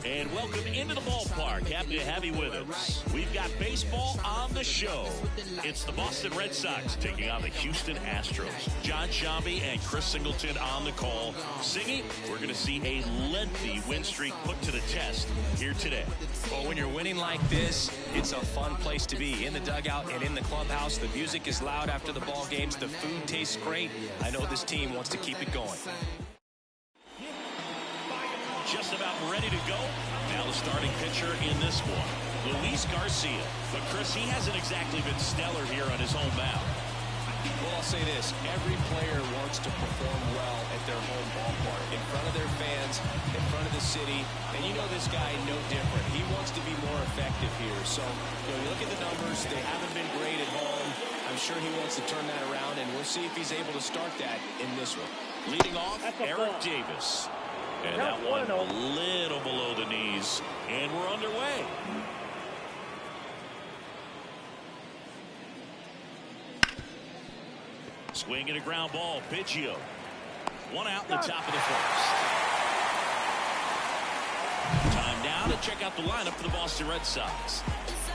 And welcome into the ballpark. Happy to have you with us. We've got baseball on the show. It's the Boston Red Sox taking on the Houston Astros. John Shambi and Chris Singleton on the call. Singy, we're going to see a lengthy win streak put to the test here today. Well, when you're winning like this, it's a fun place to be. In the dugout and in the clubhouse, the music is loud after the ball games. The food tastes great. I know this team wants to keep it going. Just about ready to go. Now the starting pitcher in this one, Luis Garcia. But Chris, he hasn't exactly been stellar here on his home mound. Well, I'll say this. Every player wants to perform well at their home ballpark, in front of their fans, in front of the city. And you know this guy no different. He wants to be more effective here. So, you look at the numbers. They haven't been great at home. I'm sure he wants to turn that around, and we'll see if he's able to start that in this one. Leading off, Eric Davis. And that one a little below the knees. And we're underway. Swing and a ground ball. Biggio. One out in the top of the first. Time now to check out the lineup for the Boston Red Sox.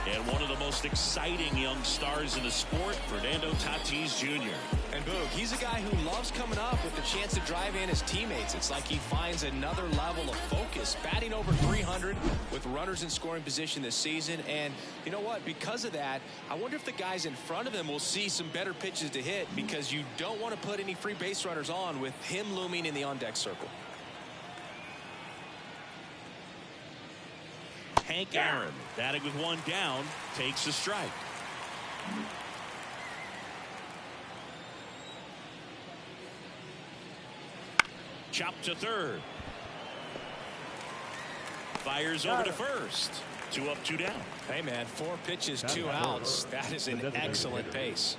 And one of the most exciting young stars in the sport, Fernando Tatis Jr. And Boog, he's a guy who loves coming up with the chance to drive in his teammates. It's like he finds another level of focus, batting over 300 with runners in scoring position this season. And you know what? Because of that, I wonder if the guys in front of him will see some better pitches to hit, because you don't want to put any free base runners on with him looming in the on-deck circle. Hank Aaron, batting with one down, takes a strike. Chopped to third. Fires over to first. 2 up, 2 down. Hey, man, 4 pitches, 2 outs. That is an excellent pace.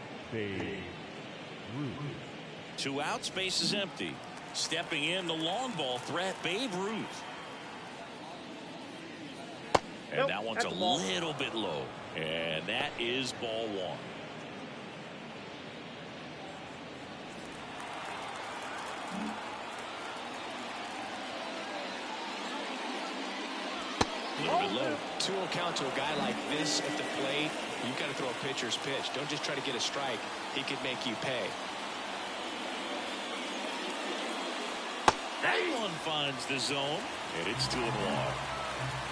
2 outs, base is empty. Stepping in, the long ball threat, Babe Ruth. And that one's a little bit low. And that is ball 1. A little bit low. 2-0 count to a guy like this at the plate. You've got to throw a pitcher's pitch. Don't just try to get a strike. He could make you pay. That one finds the zone. And it's 2-1.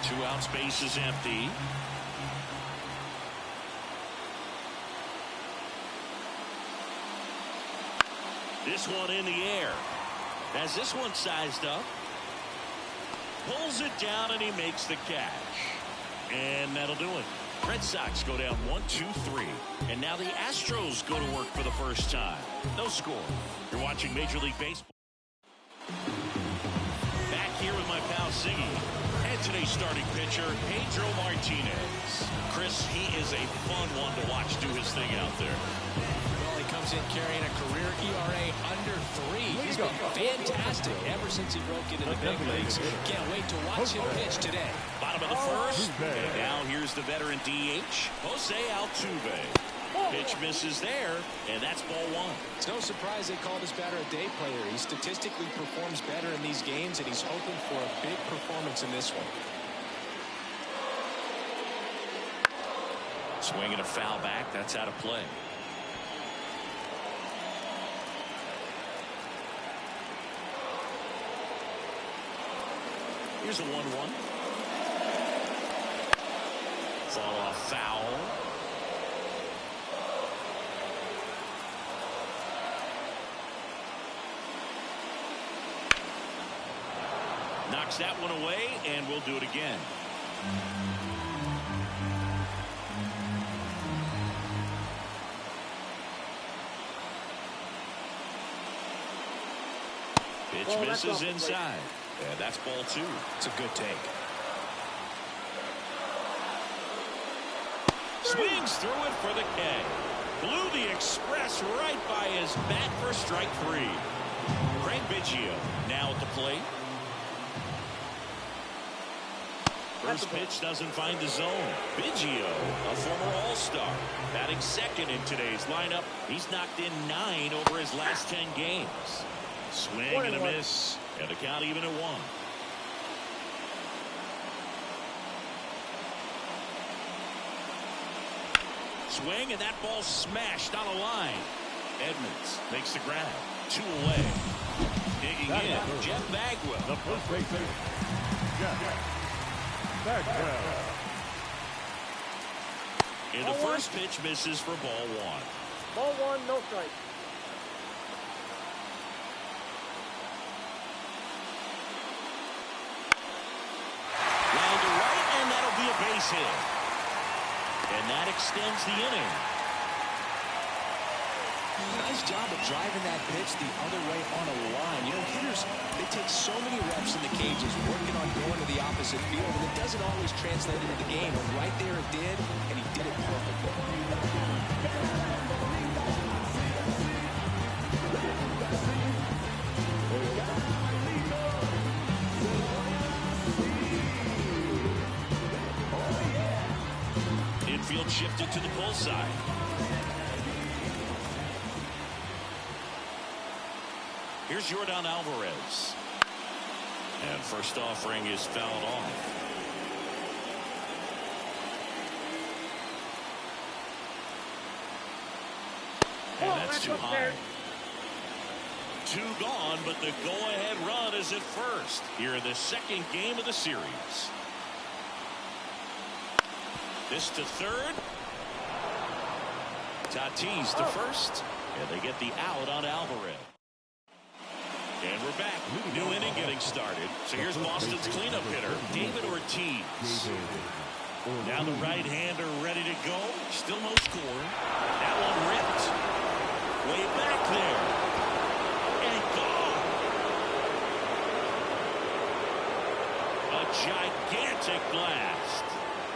2 outs, base is empty. This one in the air. Has this one sized up. Pulls it down and he makes the catch. And that'll do it. Red Sox go down 1-2-3. And now the Astros go to work for the first time. No score. You're watching Major League Baseball. Back here with my pal Siggy. And today's starting pitcher, Pedro Martinez. Chris, he is a fun one to watch do his thing out there. Well, he comes in carrying a career ERA under 3. He's been fantastic ever since he broke into the big leagues. Can't wait to watch him pitch today. Bottom of the first. And now here's the veteran DH, Jose Altuve. Pitch misses there, and that's ball 1. It's no surprise they called his batter a day player. He statistically performs better in these games, and he's hoping for a big performance in this one. Swinging a foul back. That's out of play. Here's a 1-1. Fall off foul. Knocks that one away, and we'll do it again. Pitch misses inside. And that's ball 2. It's a good take. Swings through it for the K. Blew the express right by his bat for strike 3. Craig Biggio now at the plate. First pitch doesn't find the zone. Biggio, a former All-Star, batting second in today's lineup. He's knocked in 9 over his last 10 games. Swing and a miss, and the count even at 1. Swing, and that ball smashed on a line. Edmonds makes the grab. 2 away. Digging in, Jeff Bagwell. The first baseman, Jeff Bagwell. And the first pitch misses for ball 1. Ball 1, no strike. Round to right, and that'll be a base hit. And that extends the inning. Nice job of driving that pitch the other way on a line. You know, hitters, they take so many reps in the cages working on going to the opposite field, and it doesn't always translate into the game. And right there it did, and he did it perfectly. Infield shifted to the pull side. Here's Yordan Alvarez. And first offering is fouled off. And that's too high. 2 gone, but the go-ahead run is at first here in the second game of the series. This to third. Tatis to first. And they get the out on Alvarez. And we're back. New inning getting started. So here's Boston's cleanup hitter, David Ortiz. Now the right-hander ready to go. Still no score. That one ripped. Way back there. And gone. A gigantic blast.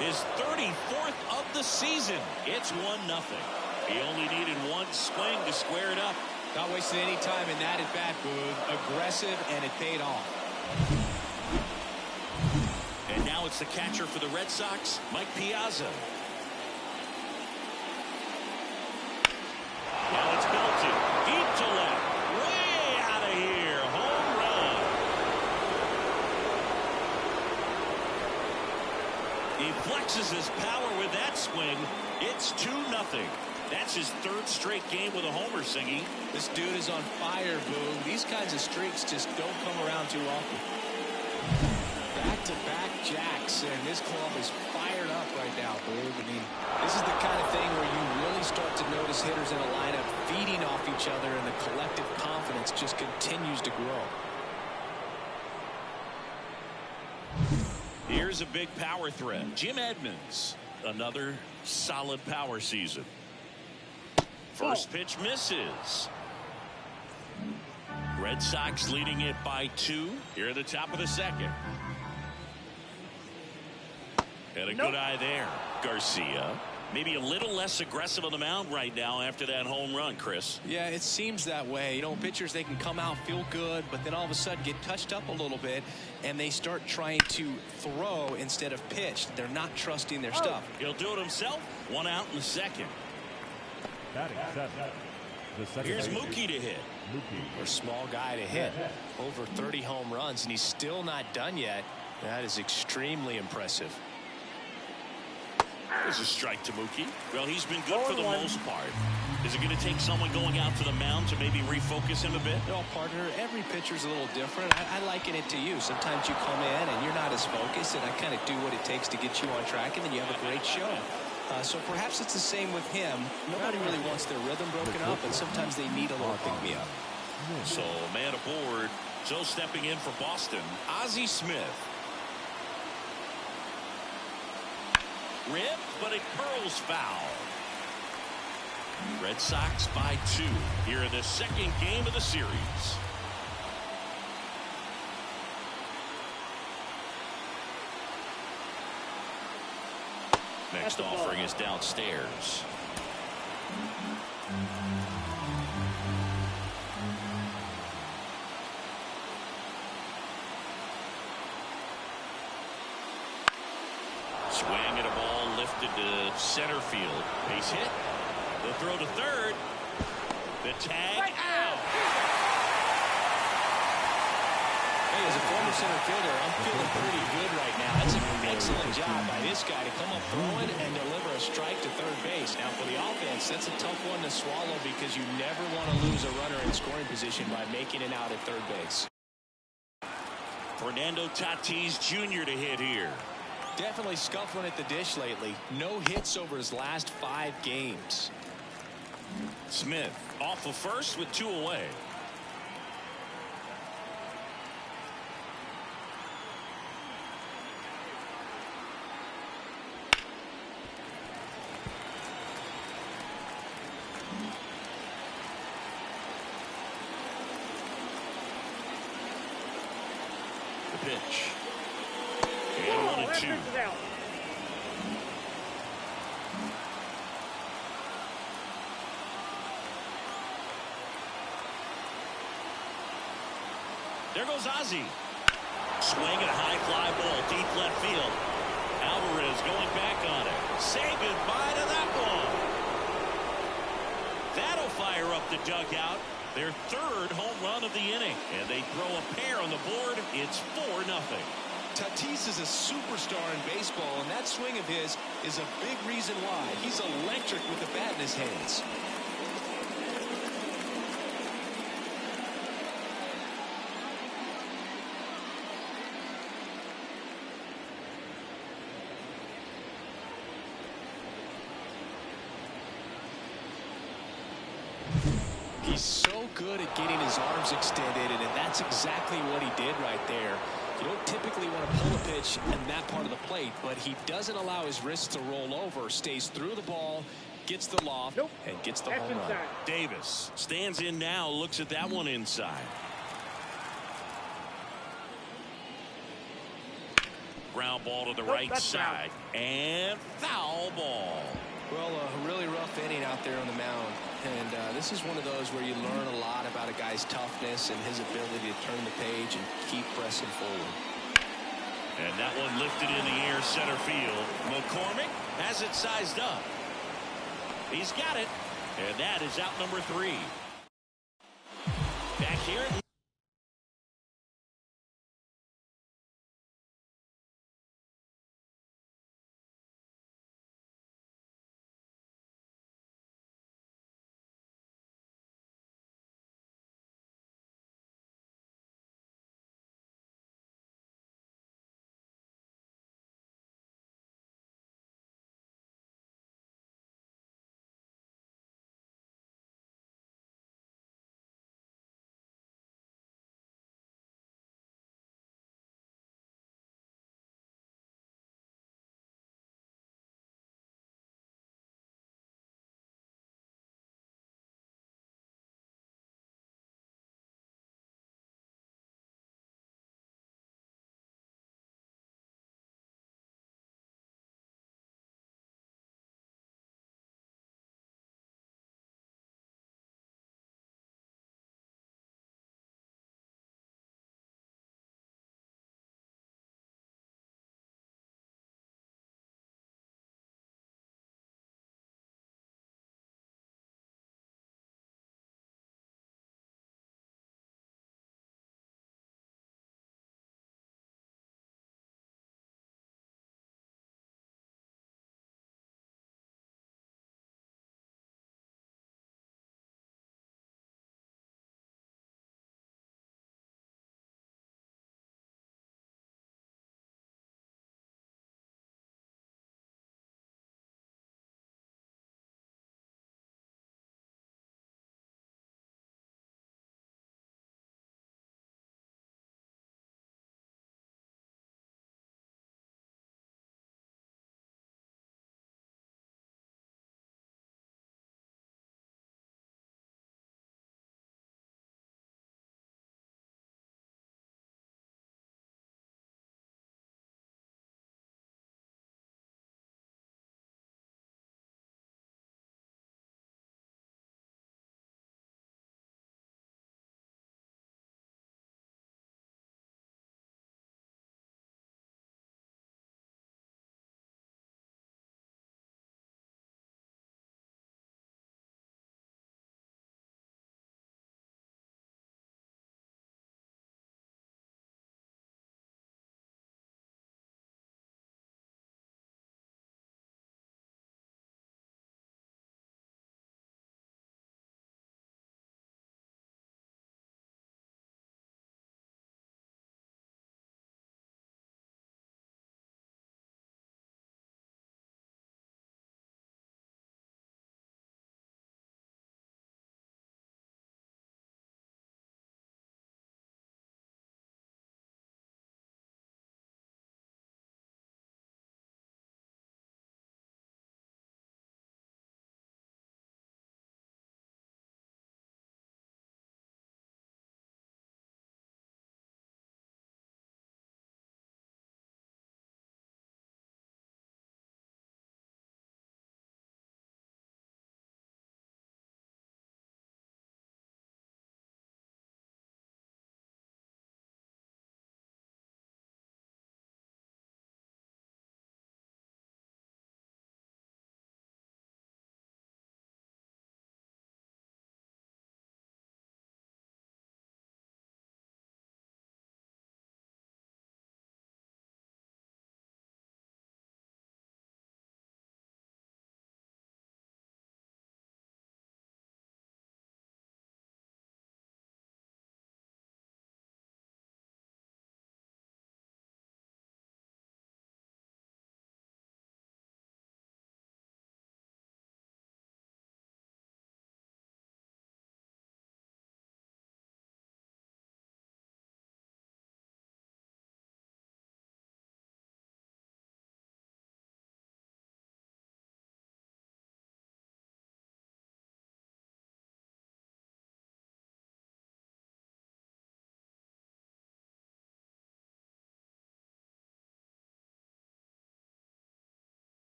His 34th of the season. It's 1-0. He only needed 1 swing to square it up. Not wasting any time in that at-bat, Boog. Aggressive, and it paid off. And now it's the catcher for the Red Sox, Mike Piazza. Now it's belted. Deep to left. Way out of here. Home run. He flexes his power with that swing. It's 2-0. That's his 3rd straight game with a homer, Singy. This dude is on fire, Boog. These kinds of streaks just don't come around too often. Back-to-back jacks, and this club is fired up right now, Boog. I mean, this is the kind of thing where you really start to notice hitters in a lineup feeding off each other, and the collective confidence just continues to grow. Here's a big power threat. Jim Edmonds, another solid power season. First pitch misses. Red Sox leading it by 2 here at the top of the second. And a good eye there. Garcia maybe a little less aggressive on the mound right now after that home run, Chris. Yeah, it seems that way. You know, pitchers, they can come out, feel good, but then all of a sudden get touched up a little bit, and they start trying to throw instead of pitch. They're not trusting their stuff. He'll do it himself. 1 out in the second. Here's Mookie to hit. A small guy to hit. Over 30 home runs, and he's still not done yet. That is extremely impressive. There's a strike to Mookie. Well, he's been good for the most part. Is it going to take someone going out to the mound to maybe refocus him a bit? No, partner, every pitcher's a little different. I liken it to you. Sometimes you come in and you're not as focused, and I kind of do what it takes to get you on track, and then you have a great show. So perhaps it's the same with him. Nobody really wants their rhythm broken up, and sometimes they need a little pick-me-up. So, man aboard. So stepping in for Boston, Ozzie Smith. Ripped, but it curls foul. Red Sox by 2 here in the second game of the series. Next offering is downstairs. Swing and a ball lifted to center field. Base hit. The throw to third. The tag out. Hey, as a former center fielder, I'm feeling pretty good right now. That's an excellent job by this guy to come up throwing and deliver a strike to third base. Now, for the offense, that's a tough one to swallow because you never want to lose a runner in scoring position by making it out at third base. Fernando Tatis Jr. to hit here. Definitely scuffling at the dish lately. No hits over his last 5 games. Smith off of first with 2 away. The pitch. And 1-2. There goes Ozzie. Swing and a high fly ball deep left field. Alvarez going back on it. Say goodbye to that one. That'll fire up the dugout. Their 3rd home run of the inning. And they throw a pair on the board. It's 4-0. Tatis is a superstar in baseball, and that swing of his is a big reason why. He's electric with the bat in his hands. He's so good at getting his arms extended, and that's exactly what he did right there. You don't typically want to pull a pitch in that part of the plate, but he doesn't allow his wrists to roll over, stays through the ball, gets the loft, and gets the home run. Davis stands in now, looks at that one inside. Ground ball to the right side, and foul ball. Well, a really rough inning out there on the mound. And this is one of those where you learn a lot about a guy's toughness and his ability to turn the page and keep pressing forward. And that one lifted in the air center field. McCormick has it sized up. He's got it. And that is out number 3. Back here.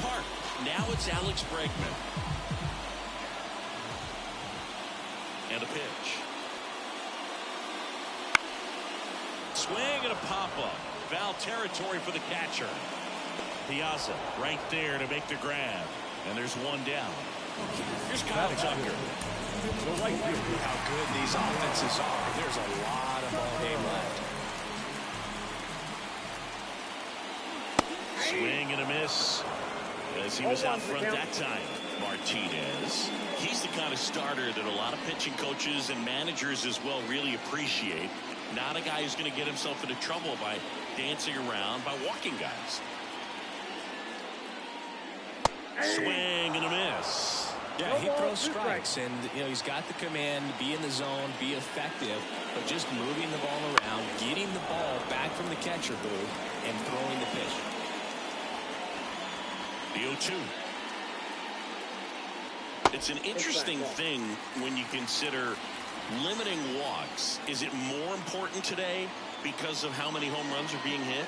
park. Now it's Alex Bregman. And a pitch. Swing and a pop-up. Foul territory for the catcher. Piazza right there to make the grab. And there's one down. Here's Kyle Tucker. How good these offenses are. There's a lot of ball game left. Swing and a miss. As he was out front that time. Martinez. He's the kind of starter that a lot of pitching coaches and managers as well really appreciate. Not a guy who's going to get himself into trouble by dancing around, by walking guys. Swing and a miss. Yeah, he throws strikes, and he's got the command to be in the zone, be effective, but just moving the ball around, getting the ball back from the catcher booth, and throwing the pitch. The 0-2. It's an interesting thing when you consider limiting walks. Is it more important today because of how many home runs are being hit?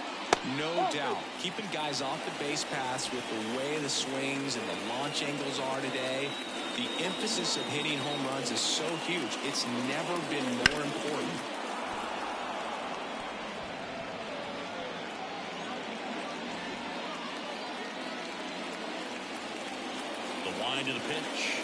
No doubt. Keeping guys off the base paths with the way the swings and the launch angles are today, the emphasis of hitting home runs is so huge. It's never been more important. The wind of the pitch.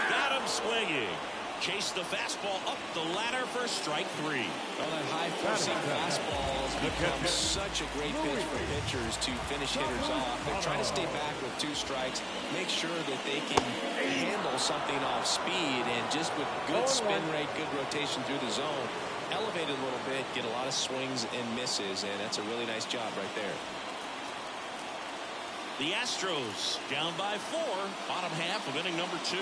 Got him swinging. Chase the fastball up the ladder for strike 3. Well, that high-forcing fastball has become such a great pitch for pitchers to finish hitters off. They're trying to stay back with 2 strikes, make sure that they can handle something off speed, and just with good spin rate, good rotation through the zone, elevate it a little bit, get a lot of swings and misses, and that's a really nice job right there. The Astros down by 4, bottom half of inning number 2.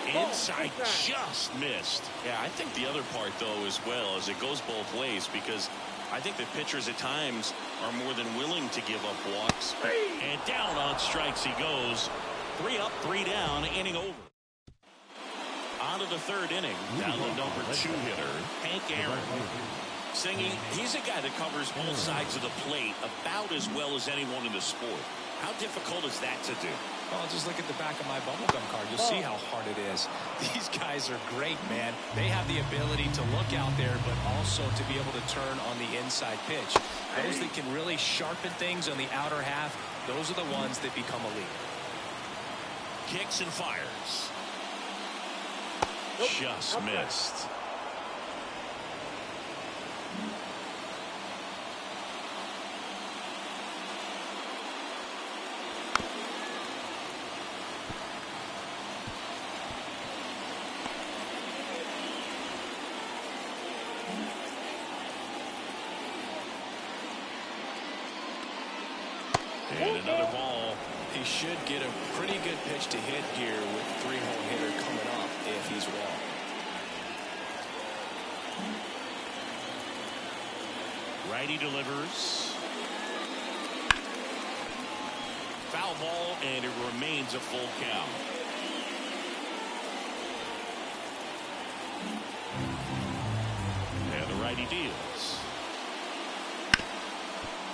Inside just missed. Yeah, I think the other part, though, as well, is it goes both ways, because I think that pitchers at times are more than willing to give up walks. And down on strikes he goes. 3 up, 3 down, inning over. On to the 3rd inning. Down the number 2 hitter, Hank Aaron. Singing, he's a guy that covers both sides of the plate about as well as anyone in the sport. How difficult is that to do? Well, just look at the back of my bubblegum card. You'll see how hard it is. These guys are great, man. They have the ability to look out there, but also to be able to turn on the inside pitch. Those that can really sharpen things on the outer half, those are the ones that become elite. Kicks and fires. Just missed. And another ball. He should get a pretty good pitch to hit here with 3-hole hitter coming up if he's well. Righty delivers. Foul ball, and it remains a full count. And the righty deals.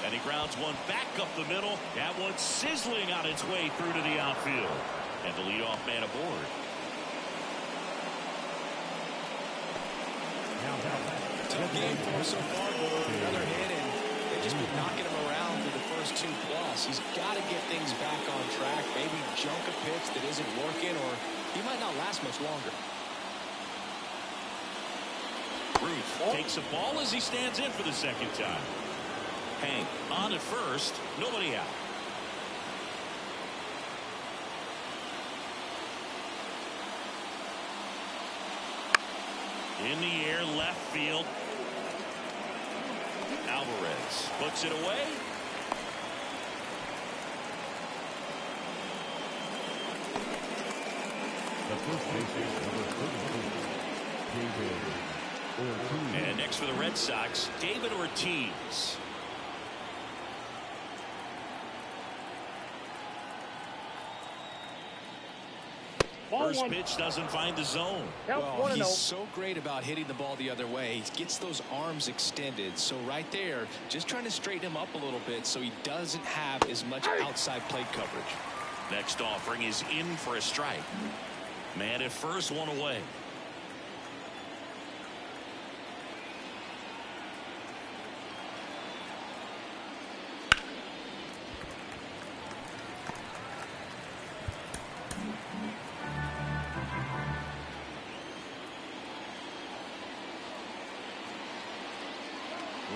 And he grounds one back up the middle. That one sizzling on its way through to the outfield. And the leadoff man aboard. Tough game for him so far, boy. Another hit, and they've just been knocking him around through the first 2 plus. He's got to get things back on track. Maybe junk a pitch that isn't working, or he might not last much longer. Ruth takes a ball as he stands in for the 2nd time. Hank on at first, nobody out. In the air, left field. Alvarez puts it away. The first baseman, number 32, And next for the Red Sox, David Ortiz. First pitch doesn't find the zone. Well, he's so great about hitting the ball the other way. He gets those arms extended. So right there, just trying to straighten him up a little bit so he doesn't have as much outside plate coverage. Next offering is in for a strike. Man at first, one away.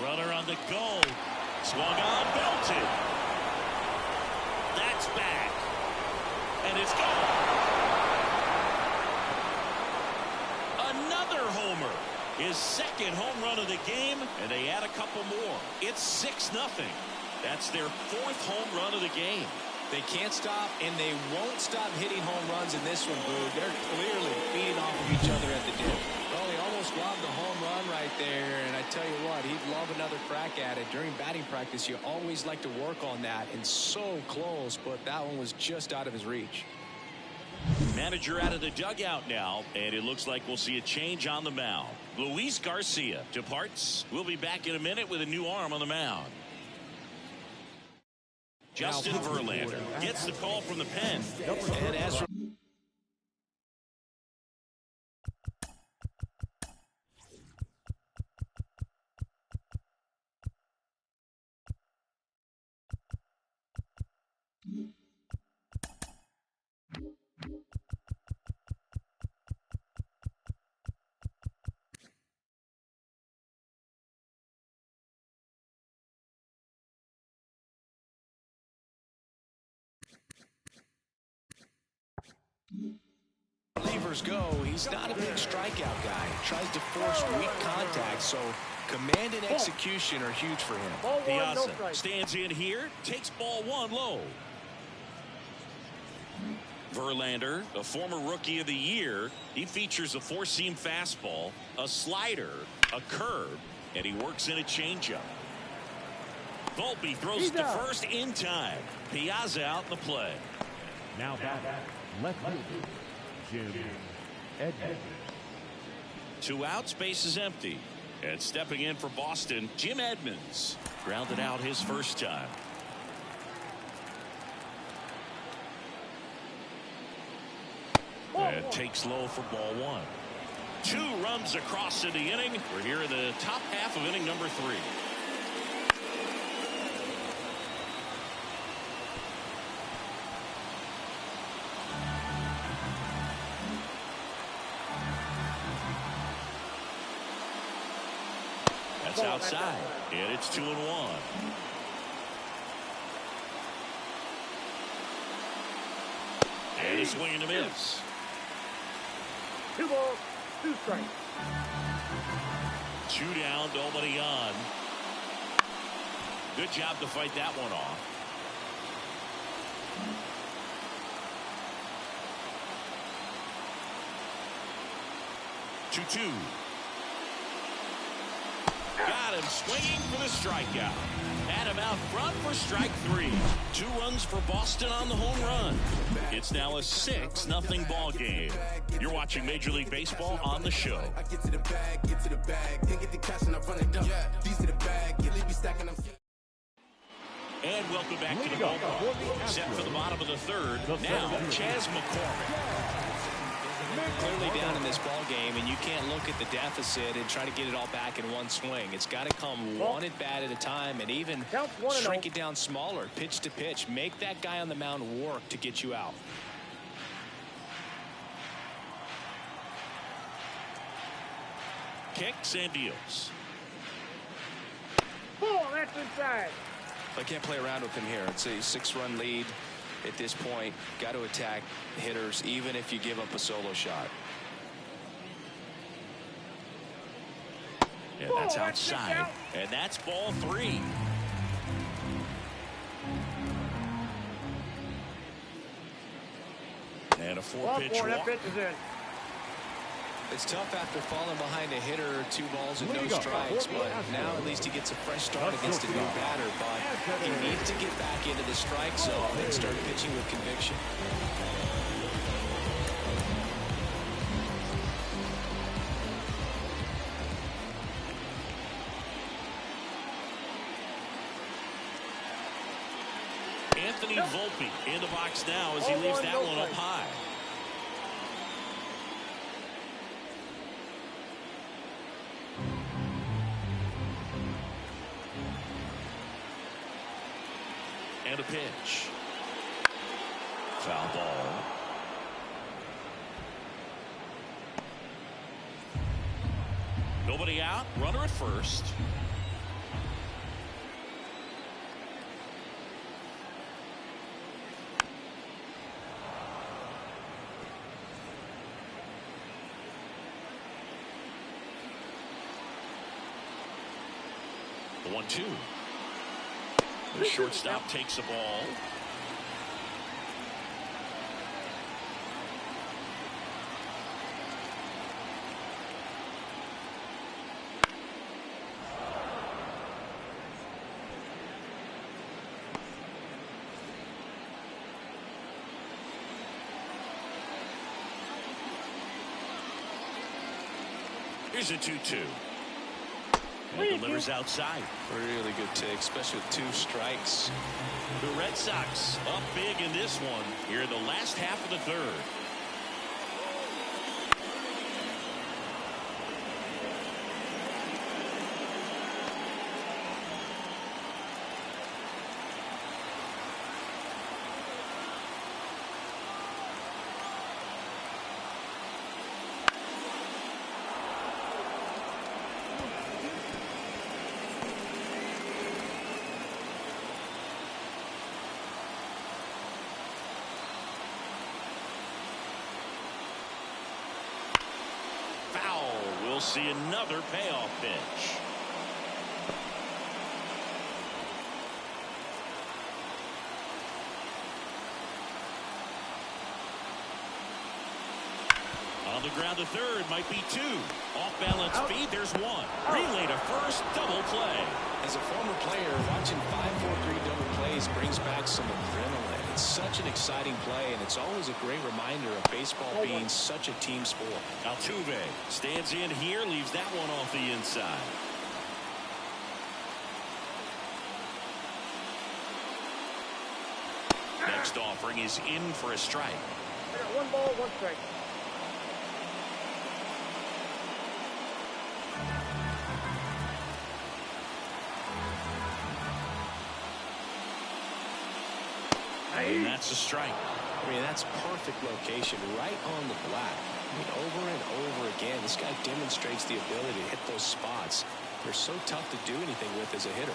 Runner on the go. Swung on, belted. That's back. And it's gone. Another homer. His second home run of the game, and they add a couple more. It's 6-0. That's their 4th home run of the game. They can't stop, and they won't stop hitting home runs in this one, Boog. They're clearly feeding off of each other at the dip. Well, he almost robbed the home run right there, and I tell you what, he'd love another crack at it. During batting practice, you always like to work on that, and so close, but that one was just out of his reach. Manager out of the dugout now, and it looks like we'll see a change on the mound. Luis Garcia departs. We'll be back in a minute with a new arm on the mound. Justin Verlander gets the call from the pen. And as for relievers go, he's not a big strikeout guy. He tries to force weak contact, so command and execution are huge for him. Piazza stands in here, takes ball 1 low. Verlander, a former rookie of the year, he features a 4-seam fastball, a slider, a curve, and he works in a changeup. Volpe throws to first in time. Piazza out in the play. Now back, left fielder, Jim Edmonds. 2 outs, base is empty. And stepping in for Boston, Jim Edmonds. Grounded out his first time. And takes low for ball 1. 2 runs across in the inning. We're here in the top half of inning number 3. That's outside, and it's 2-1. And a swing and a miss. 2 balls, 2 strikes. 2 down, nobody on. Good job to fight that one off. Two. Got him swinging for the strikeout. Had him out front for strike 3. 2 runs for Boston on the home run. It's now a 6-0 ball game. You're watching Major League Baseball on the show. And welcome back to the ballpark. Set for the bottom of the 3rd. Now, Chas McCormick. Clearly down in this ball game, and you can't look at the deficit and try to get it all back in one swing. It's got to come one at bat at a time, and even shrink it down smaller, pitch to pitch. Make that guy on the mound work to get you out. Kicks and deals. Oh, that's inside. I can't play around with him here. It's a 6-run lead. At this point, got to attack hitters even if you give up a solo shot. Yeah, that's outside, and that's ball 3. And a 4-pitch walk. Pitch is in. It's tough after falling behind a hitter, 2 balls and no strikes, but now at least he gets a fresh start against a new batter. But he needs to get back into the strike zone and start pitching with conviction. Anthony Volpe in the box now as he leaves that one up high. And a pitch. Foul ball. Nobody out. Runner at first. The 1-2. The shortstop takes the ball. Here's a 2-2. And delivers outside. Really good take, especially with 2 strikes. The Red Sox up big in this one here in the last half of the third. We'll see another payoff pitch. On the ground to third, might be 2. Off balance feed, there's 1. Relay to first, double play. As a former player, watching 5-4-3 double plays brings back some adrenaline. It's such an exciting play, and it's always a great reminder of baseball being such a team sport. Altuve stands in here, leaves that one off the inside. Next offering is in for a strike. I got 1 ball, 1 strike. And that's a strike. I mean, that's perfect location right on the black. I mean, over and over again, this guy demonstrates the ability to hit those spots. They're so tough to do anything with as a hitter.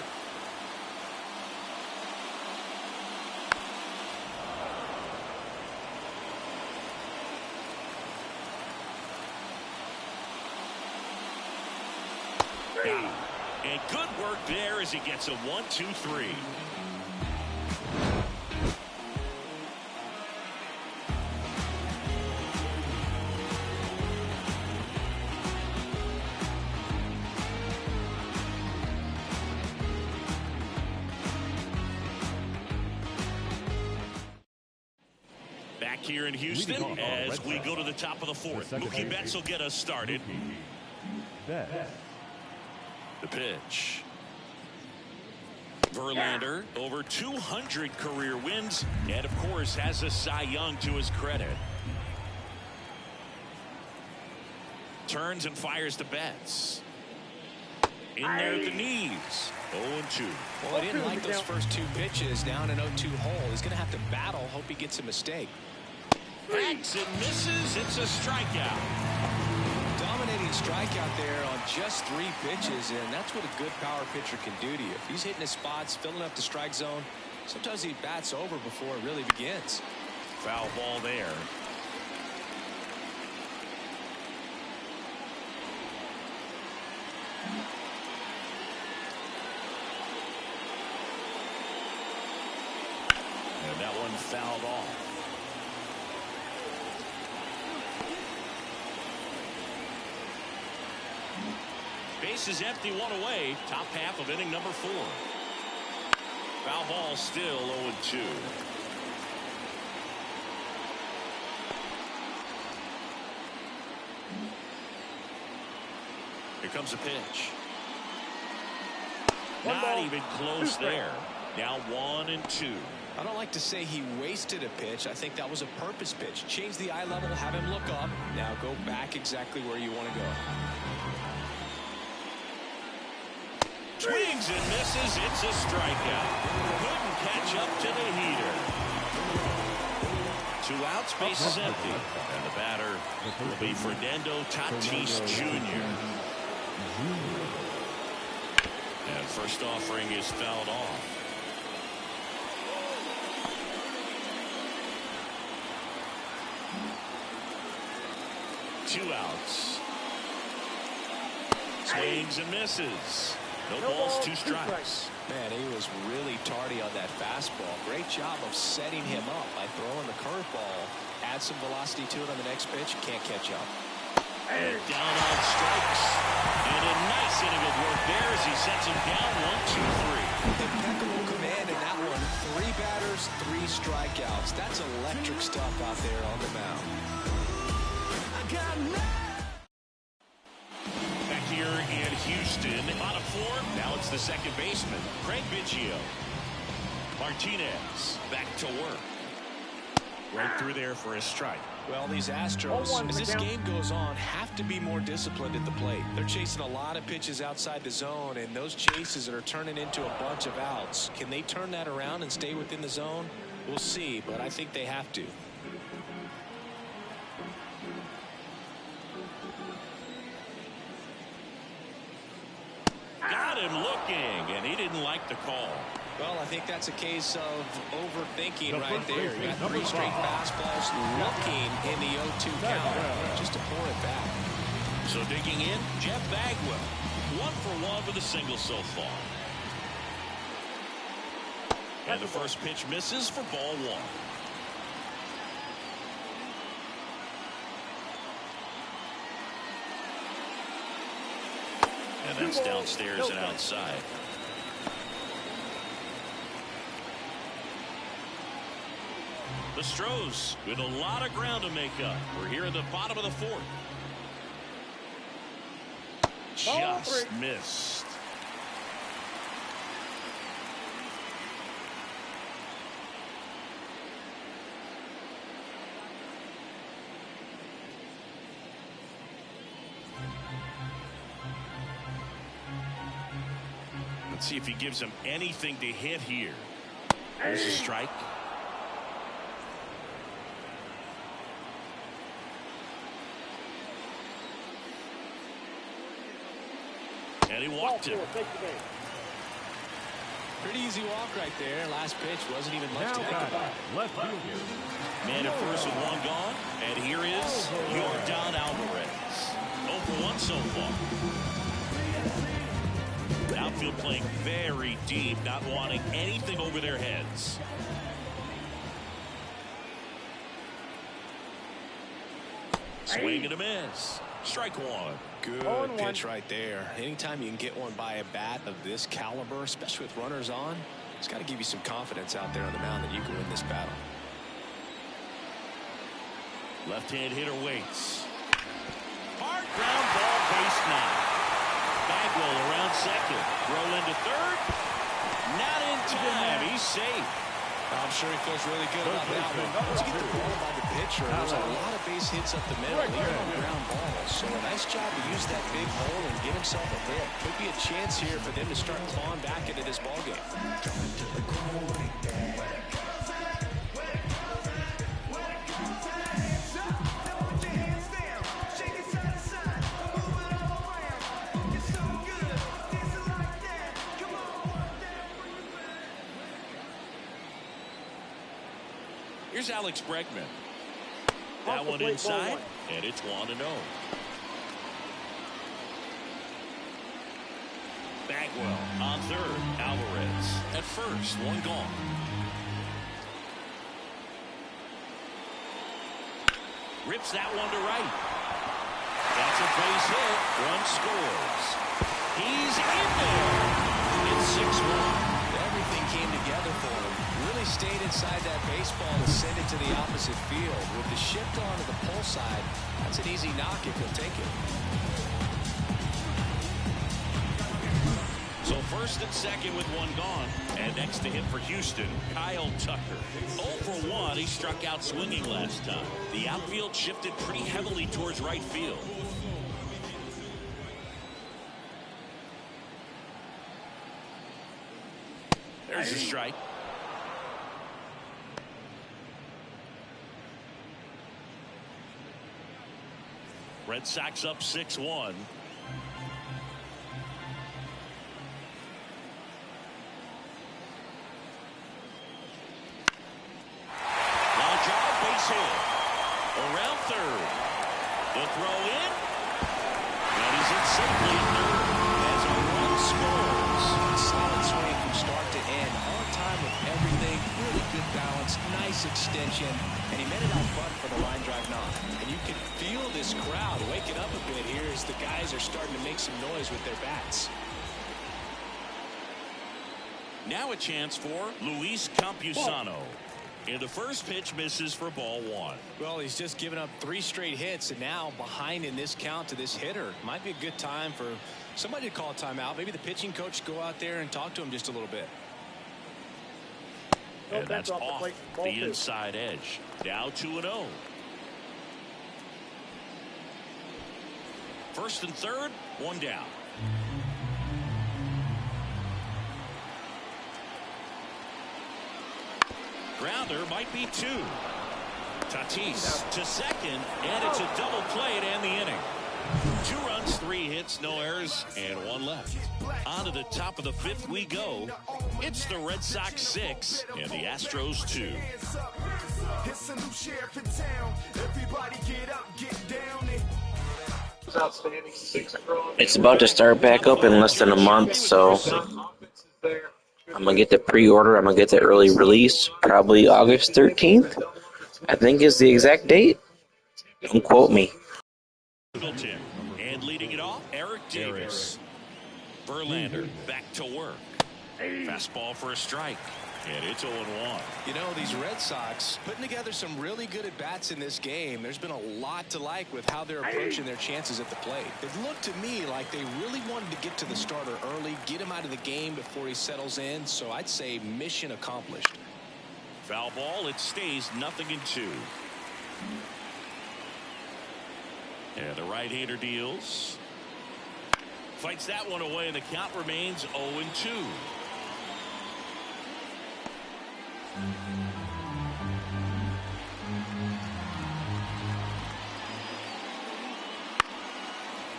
And good work there as he gets a 1-2-3. Back here in Houston as we go to the top of the 4th. Mookie Betts will get us started. The pitch. Verlander, over 200 career wins, and of course has a Cy Young to his credit. Turns and fires to Betts. In there at the knees. 0-2. Well, he didn't like those first 2 pitches down an 0-2 hole. He's going to have to battle. Hope he gets a mistake. Hacks and misses. It's a strikeout. Dominating strikeout there on just 3 pitches, and that's what a good power pitcher can do to you. If he's hitting his spots, filling up the strike zone, sometimes he bats over before it really begins. Foul ball there. And that one fouled off. Base is empty, 1 away. Top half of inning number 4. Foul ball still 0-2. Here comes a pitch. Not even close there. Now 1-2. I don't like to say he wasted a pitch. I think that was a purpose pitch. Change the eye level, have him look up. Now go back exactly where you want to go. Swings and misses. It's a strikeout. Couldn't catch up to the heater. 2 outs, base is empty. And the batter will be Fernando Tatis Jr. And first offering is fouled off. Two outs. Swings and misses. No balls, 2 strikes. Man, he was really tardy on that fastball. Great job of setting him up by throwing the curveball. Add some velocity to it on the next pitch. Can't catch up. And down on strikes. And a nice inning of work there as he sets him down 1, 2, 3. Impeccable command in that one. 3 batters, 3 strikeouts. That's electric stuff out there on the mound. Back here in Houston, bottom 4. Now it's the second baseman, Craig Biggio. Martinez back to work. Right through there for a strike. Well, these Astros, as this game goes on, have to be more disciplined at the plate. They're chasing a lot of pitches outside the zone, and those chases are turning into a bunch of outs. Can they turn that around and stay within the zone? We'll see, but I think they have to. Got him looking, and he didn't like the call. Well, I think that's a case of overthinking right there. You got 3 straight fastballs looking in the 0-2 count just to pour it back. So digging in, Jeff Bagwell. 1 for 1 with a single so far. And the first pitch misses for ball 1. And that's downstairs and outside. The Stros with a lot of ground to make up. We're here in the bottom of the 4th. Just missed. Let's see if he gives him anything to hit here. There's a strike. And he walked him. Pretty easy walk right there. Last pitch wasn't even much to think about. Left fielder. Man at first with 1 gone. And here is Yordan Alvarez. 0 for 1 so far. Outfield playing very deep, not wanting anything over their heads. Swing and a miss. Strike 1. Good pitch right there. Anytime you can get one by a bat of this caliber, especially with runners on, it's got to give you some confidence out there on the mound that you can win this battle. Left-hand hitter waits. Hard ground ball, base knock. Bagwell around second. Throw into third. Not in time. He's safe. I'm sure he feels really good about that one. Once you get the ball by the pitcher, there's a lot of base hits up the middle, even on ground balls. So a nice job to use that big hole and get himself a hit. Could be a chance here for them to start clawing back into this ballgame. Here's Alex Bregman. That one inside, and it's 1-0. Bagwell on third. Alvarez at first. 1 gone. Rips that one to right. That's a base hit. Run scores. He's in there. It's 6-1. Everything came together for him. Really stayed inside that baseball to send it to the opposite field. With the shift onto the pull side, that's an easy knock if he'll take it. So first and second with one gone. And next to him for Houston, Kyle Tucker. 0 for 1. He struck out swinging last time. The outfield shifted pretty heavily towards right field. There's a strike. Red Sox up 6-1. Base hit. Around third. The throw in. And he's in safely at third as a run scores. Solid swing from start to end. On time with everything. Really good balance. Nice extension. And he made it out front for the line drive knock. And you can feel this crowd waking up a bit here as the guys are starting to make some noise with their bats. Now a chance for Luis Campusano. And the first pitch misses for ball 1. Well, he's just given up 3 straight hits, and now behind in this count to this hitter. Might be a good time for somebody to call a timeout. Maybe the pitching coach go out there and talk to him just a little bit. And that's off the inside edge. Now 2-0. First and third, one down. Grounder might be 2. Tatis to second, and it's a double play to end the inning. 2 runs, 3 hits, no errors, and 1 left. On to the top of the 5th we go. It's the Red Sox 6 and the Astros 2. It's a new sheriff in town. Everybody get up, get down. Outstanding. 6 across. It's about to start back up in less than a month, so I'm going to get the pre-order. I'm going to get the early release, probably August 13th, I think is the exact date. Don't quote me. And leading it off, Eric Davis. Verlander back to work. Fastball for a strike. And it's 0-1. You know, these Red Sox putting together some really good at-bats in this game. There's been a lot to like with how they're approaching their chances at the plate. It looked to me like they really wanted to get to the starter early, get him out of the game before he settles in. So I'd say mission accomplished. Foul ball. It stays 0-2. And the right-hander deals. Fights that one away, and the count remains 0-2.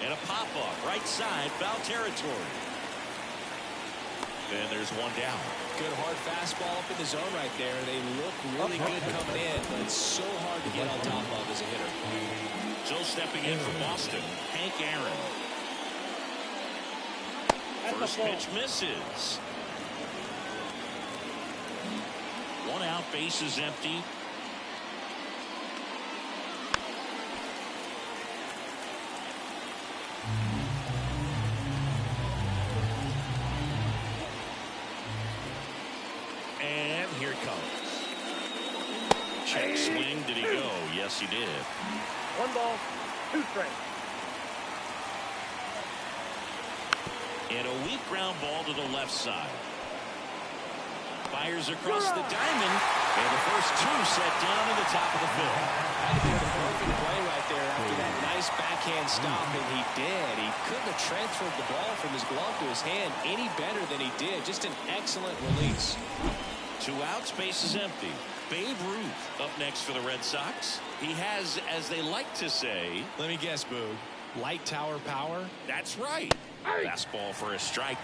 And a pop-up, right side, foul territory. And there's one down. Good hard fastball up in the zone right there. They look really good coming in, but it's so hard to get on top of as a hitter. So stepping in for Boston, Hank Aaron. First pitch misses. 1 out, base is empty. And here it comes. Check swing. Did he go? Yes, he did. 1 ball, 2 strikes. And a weak ground ball to the left side. Fires across the diamond, and the first 2 set down in the top of the 5th. Had to be the perfect play right there after that nice backhand stop, and he did. He couldn't have transferred the ball from his glove to his hand any better than he did. Just an excellent release. 2 outs, base is empty. Babe Ruth up next for the Red Sox. He has, as they like to say, let me guess, Boog, light tower power? That's right. Fastball for a strike.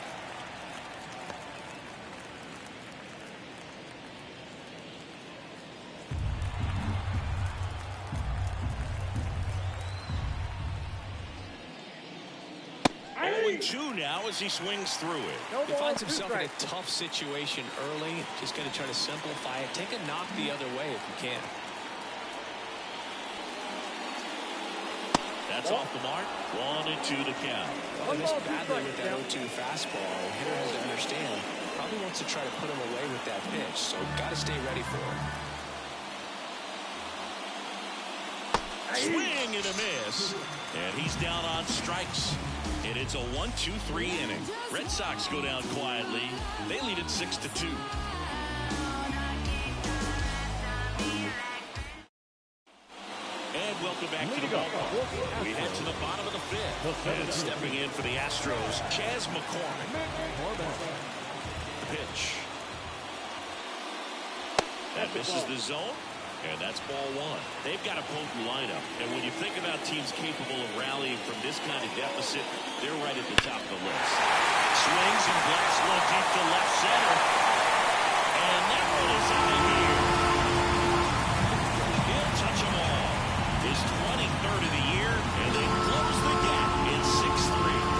Two now as he swings through it. He finds himself in a tough situation early. Just going to try to simplify it. Take a knock the other way if you can. That's off the mark. 1-2 to count. Well, he missed badly with that 0-2 fastball. The hitter has to understand. Probably wants to try to put him away with that pitch. So got to stay ready for it. Swing and a miss. And he's down on strikes. And it's a 1-2-3 inning. Red Sox go down quietly. They lead it 6-2. And welcome back to the ballpark. We head to the bottom of the fifth. And stepping in for the Astros, Chas McCormick. The pitch. That misses the zone. And that's ball one. They've got a potent lineup. And when you think about teams capable of rallying from this kind of deficit, they're right at the top of the list. Swings and blasts one deep to left center. And that one is out of here. He'll touch them all. His 23rd of the year, and they close the gap in 6-3.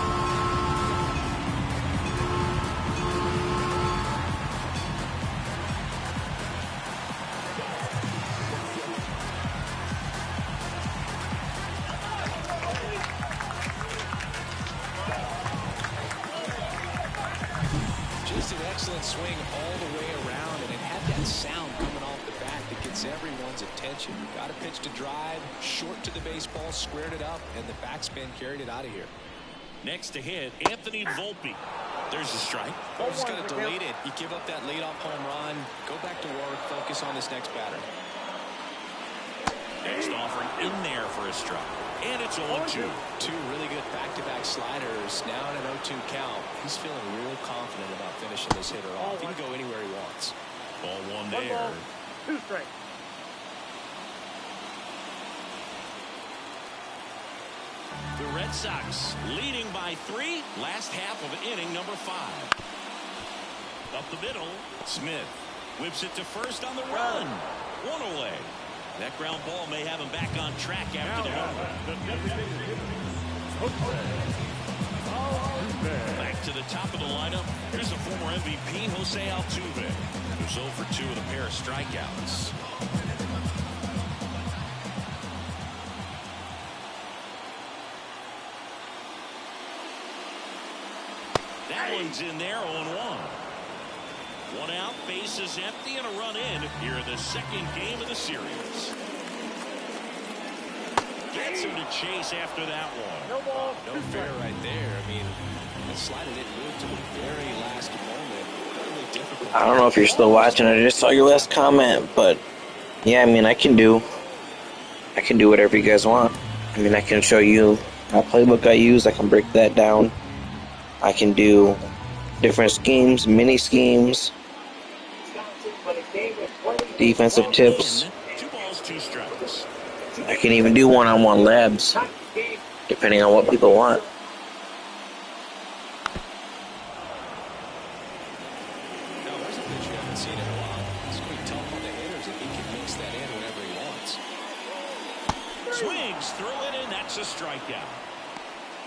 Swing all the way around, and it had that sound coming off the bat that gets everyone's attention. Got a pitch to drive, short to the baseball, squared it up, and the backspin carried it out of here. Next to hit, Anthony Volpe. There's a strike. I'm just going to delete it. You give up that leadoff home run, go back to work, focus on this next batter. Next offering in there for a strike. And it's 0-2. Two really good back-to-back sliders. Now in an 0-2 count. He's feeling real confident about finishing this hitter off. He can go anywhere he wants. Ball one there. 1 ball, 2 strikes. The Red Sox leading by 3. Last half of inning number 5. Up the middle. Smith whips it to first on the run. 1 away. That ground ball may have him back on track after the home. Back to the top of the lineup. Here's the former MVP, Jose Altuve, who's 0 for 2 with a pair of strikeouts. That one's in there, 0-1. 1 out, bases empty, and a run in here in the second game of the series. Gets him to chase after that one. No ball, No fair right there. I mean, that slider didn't move to the very last moment. Really difficult. I don't know if you're still watching. I just saw your last comment, but yeah, I mean, I can do whatever you guys want. I mean, I can show you my playbook I use. I can break that down. I can do different schemes, mini schemes, defensive tips. 2 balls, 2 strikes. I can even do one-on-one labs, depending on what people want. No, there's a pitch you haven't seen in a while. It's going to be tough on the hitters if he can mix that in whenever he wants. Swings through it, and that's a strikeout.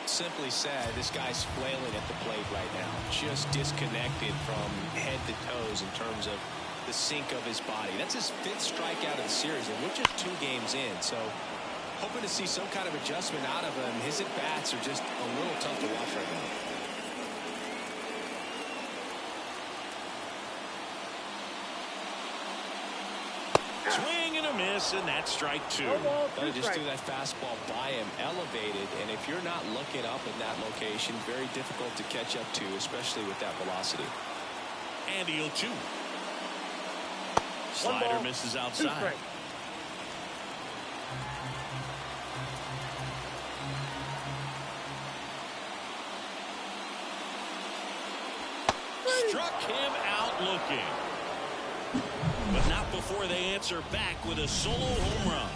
Simply said, this guy's flailing at the plate right now. Just disconnected from head to toes in terms of the sink of his body. That's his 5th strikeout of the series, and we're just 2 games in. So hoping to see some kind of adjustment out of him. His at-bats are just a little tough to watch right now. Swing and a miss, and that's strike 2. But he just threw that fastball by him, elevated, and if you're not looking up in that location, very difficult to catch up to, especially with that velocity. And the 0-2. Slider misses outside. Struck him out looking. But not before they answer back with a solo home run.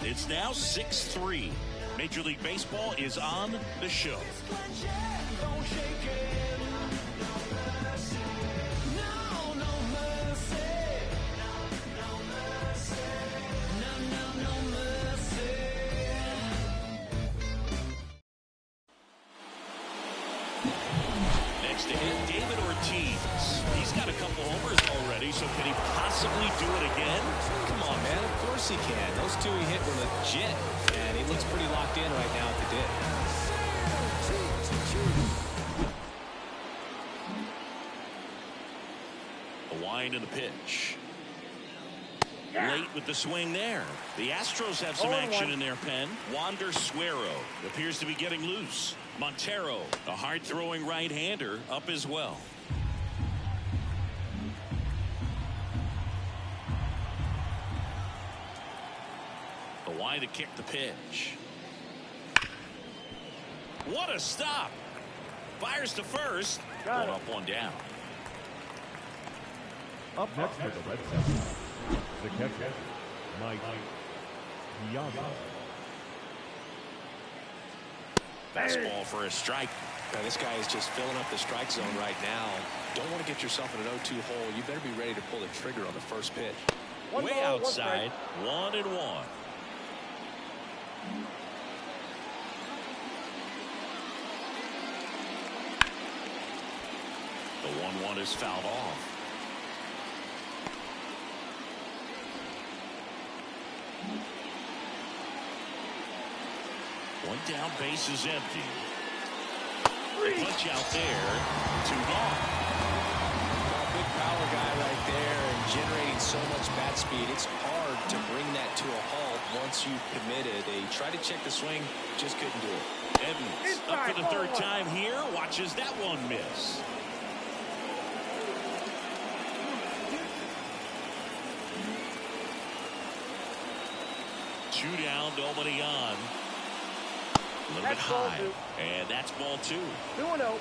It's now 6-3. Major League Baseball is on the show. Next to hit, David Ortiz. He's got a couple homers already, so can he possibly do it again? Come on, man. Of course he can. Those 2 he hit were legit, and he looks pretty locked in right now at the dip. A wind in the pitch. Late with the swing there. The Astros have some action in their pen. Wander Suero appears to be getting loose. Montero, a hard-throwing right-hander, up as well. The wide to kick the pitch. What a stop. Fires to first. One up, one down. Up next for the Red Sox, the catcher, Mike Piazza. Fastball for a strike. Now, this guy is just filling up the strike zone right now. Don't want to get yourself in an 0-2 hole. You better be ready to pull the trigger on the first pitch. Way outside, 1-1. The 1-1 is fouled off. One down, base is empty. Punch out there, 2 gone. Well, big power guy right there and generating so much bat speed. It's hard to bring that to a halt once you've committed. They tried to check the swing, just couldn't do it. Evans up for the 3rd time here, watches that one miss. Two down, nobody on. A little bit high, and that's ball 2. 2-0.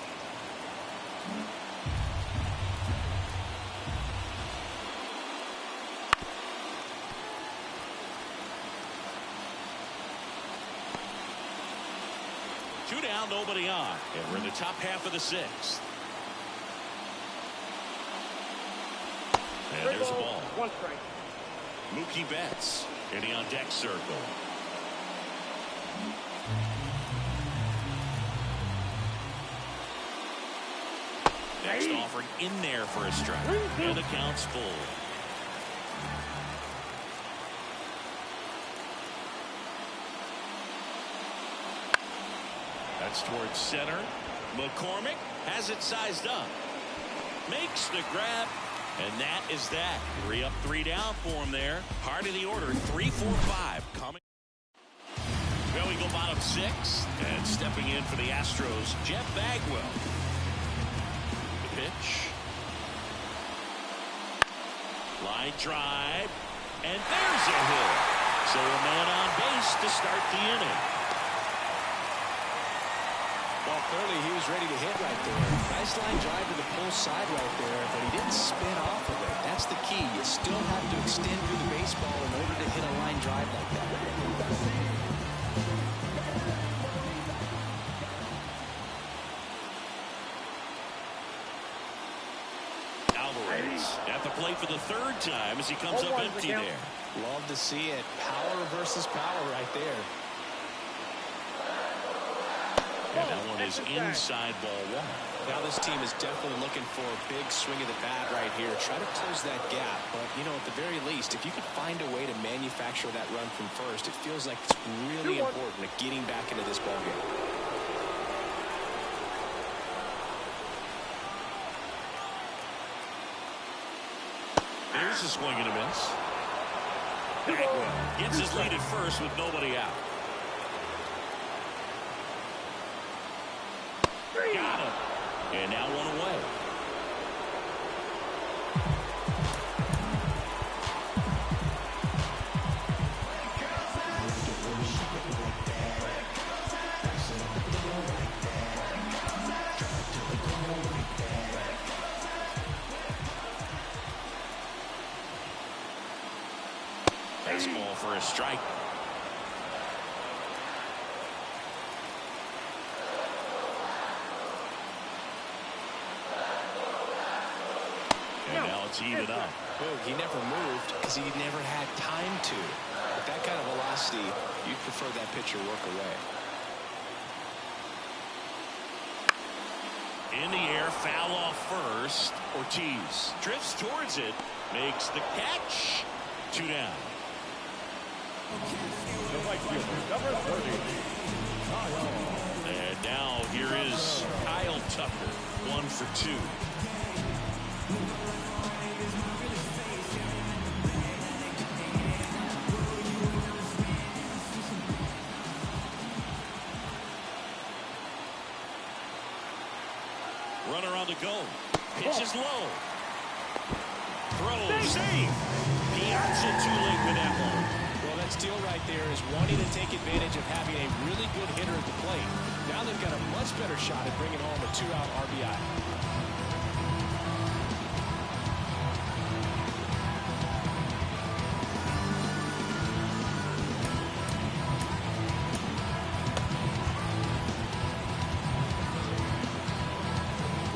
Two down, nobody on, and we're in the top half of the 6th. And there's a ball. 1 strike. Mookie Betts in the on-deck circle. Next offering in there for a strike. And the count's full. That's towards center. McCormick has it sized up. Makes the grab. And that is that. 3 up, 3 down for him there. Heart of the order, 3, 4, 5 coming. Well, we go bottom 6. And stepping in for the Astros, Jeff Bagwell. The pitch. Line drive. And there's a hit. So a man on base to start the inning. Well, clearly he was ready to hit right there. Nice line drive to the pull side right there, but he didn't spin off of it. That's the key. You still have to extend through the baseball in order to hit a line drive like that. Alvarez at the plate for the 3rd time as he comes up empty there. Love to see it. Power versus power right there. And that one is inside ball 1. Now this team is definitely looking for a big swing of the bat right here. Try to close that gap. But, you know, at the very least, if you could find a way to manufacture that run from first, it feels like it's really important at getting back into this ballgame. There's a swing and a miss. Bagwell gets his lead at first with nobody out. Got him. And now 1 away. Baseball for a strike. Even up. He never moved because he never had time to. With that kind of velocity, you'd prefer that pitcher work away. In the air, foul off first. Ortiz drifts towards it, makes the catch. 2 down. The right fielder, number 30, Kyle. And now here is Kyle Tucker, 1 for 2. Pitches low. Throw. Save. Piazza too late with that one. Well, that steal right there is wanting to take advantage of having a really good hitter at the plate. Now they've got a much better shot at bringing home a 2-out RBI.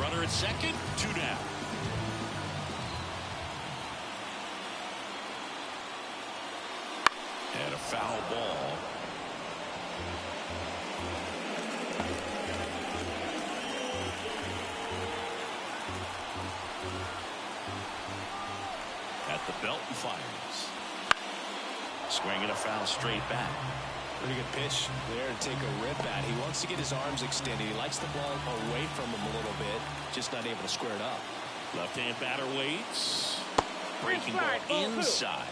Runner at second, 2 down. And a foul ball. At the belt and fires. Swinging a foul straight back. Pretty good pitch there to take a rip at. He wants to get his arms extended. He likes the ball away from him a little bit. Just not able to square it up. Left-hand batter waits. Breaking ball inside.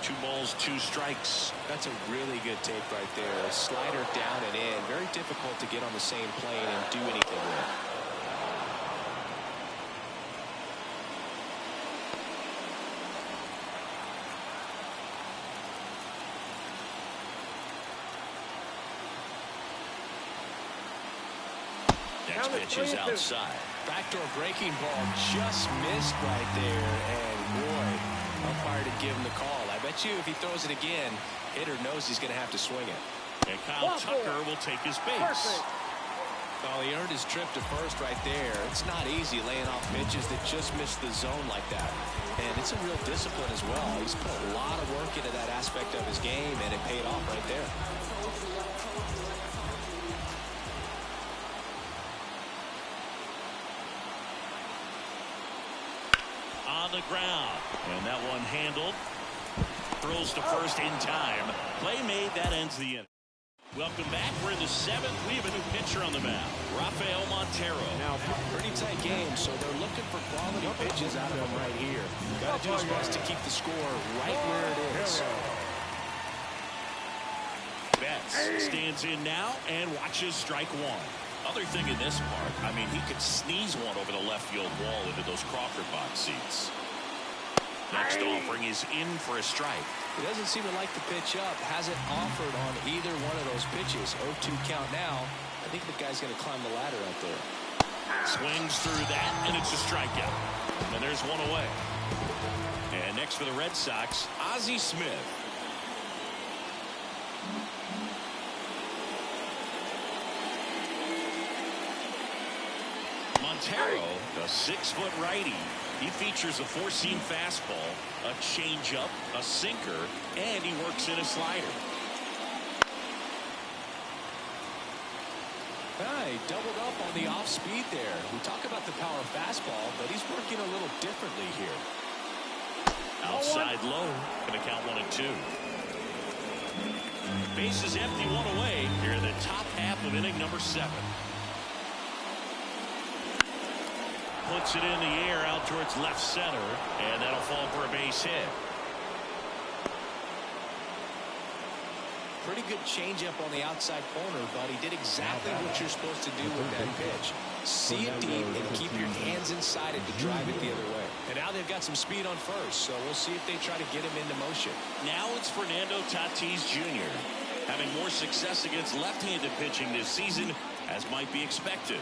2 balls, 2 strikes. That's a really good take right there. A slider down and in. Very difficult to get on the same plane and do anything with. Next pitch is outside. Backdoor breaking ball just missed right there. And boy, umpire to give him the call. I bet you if he throws it again, hitter knows he's going to have to swing it. And Kyle Tucker will take his base. Well, he earned his trip to first right there. It's not easy laying off pitches that just miss the zone like that. And it's a real discipline as well. He's put a lot of work into that aspect of his game, and it paid off right there. On the ground. And that one handled. Throws to first in time. Play made. That ends the inning. Welcome back. We're in the 7th. We have a new pitcher on the mound. Rafael Montero. Now, pretty tight game, so they're looking for quality pitches out of him right here. Got to do his best to keep the score right where it is. Betts stands in now and watches strike 1. Other thing in this part, I mean, he could sneeze one over the left field wall into those Crawford box seats. Next offering is in for a strike. He doesn't seem to like the pitch up. Hasn't offered on either one of those pitches. 0-2 count now. I think the guy's going to climb the ladder out there. Swings through that, and it's a strikeout. And there's one away. And next for the Red Sox, Ozzie Smith. Montero, a 6-foot righty. He features a 4-seam fastball, a changeup, a sinker, and he works in a slider. He doubled up on the off speed there. We talk about the power fastball, but he's working a little differently here. Outside low, going to count 1-2. Base is empty, 1 away here in the top half of inning number 7. Puts it in the air out towards left center, and that'll fall for a base hit. Pretty good changeup on the outside corner, but he did exactly what you're supposed to do with that pitch. See it deep and keep your hands inside it to drive it the other way. And now they've got some speed on first, so we'll see if they try to get him into motion. Now it's Fernando Tatis Jr. having more success against left-handed pitching this season, as might be expected.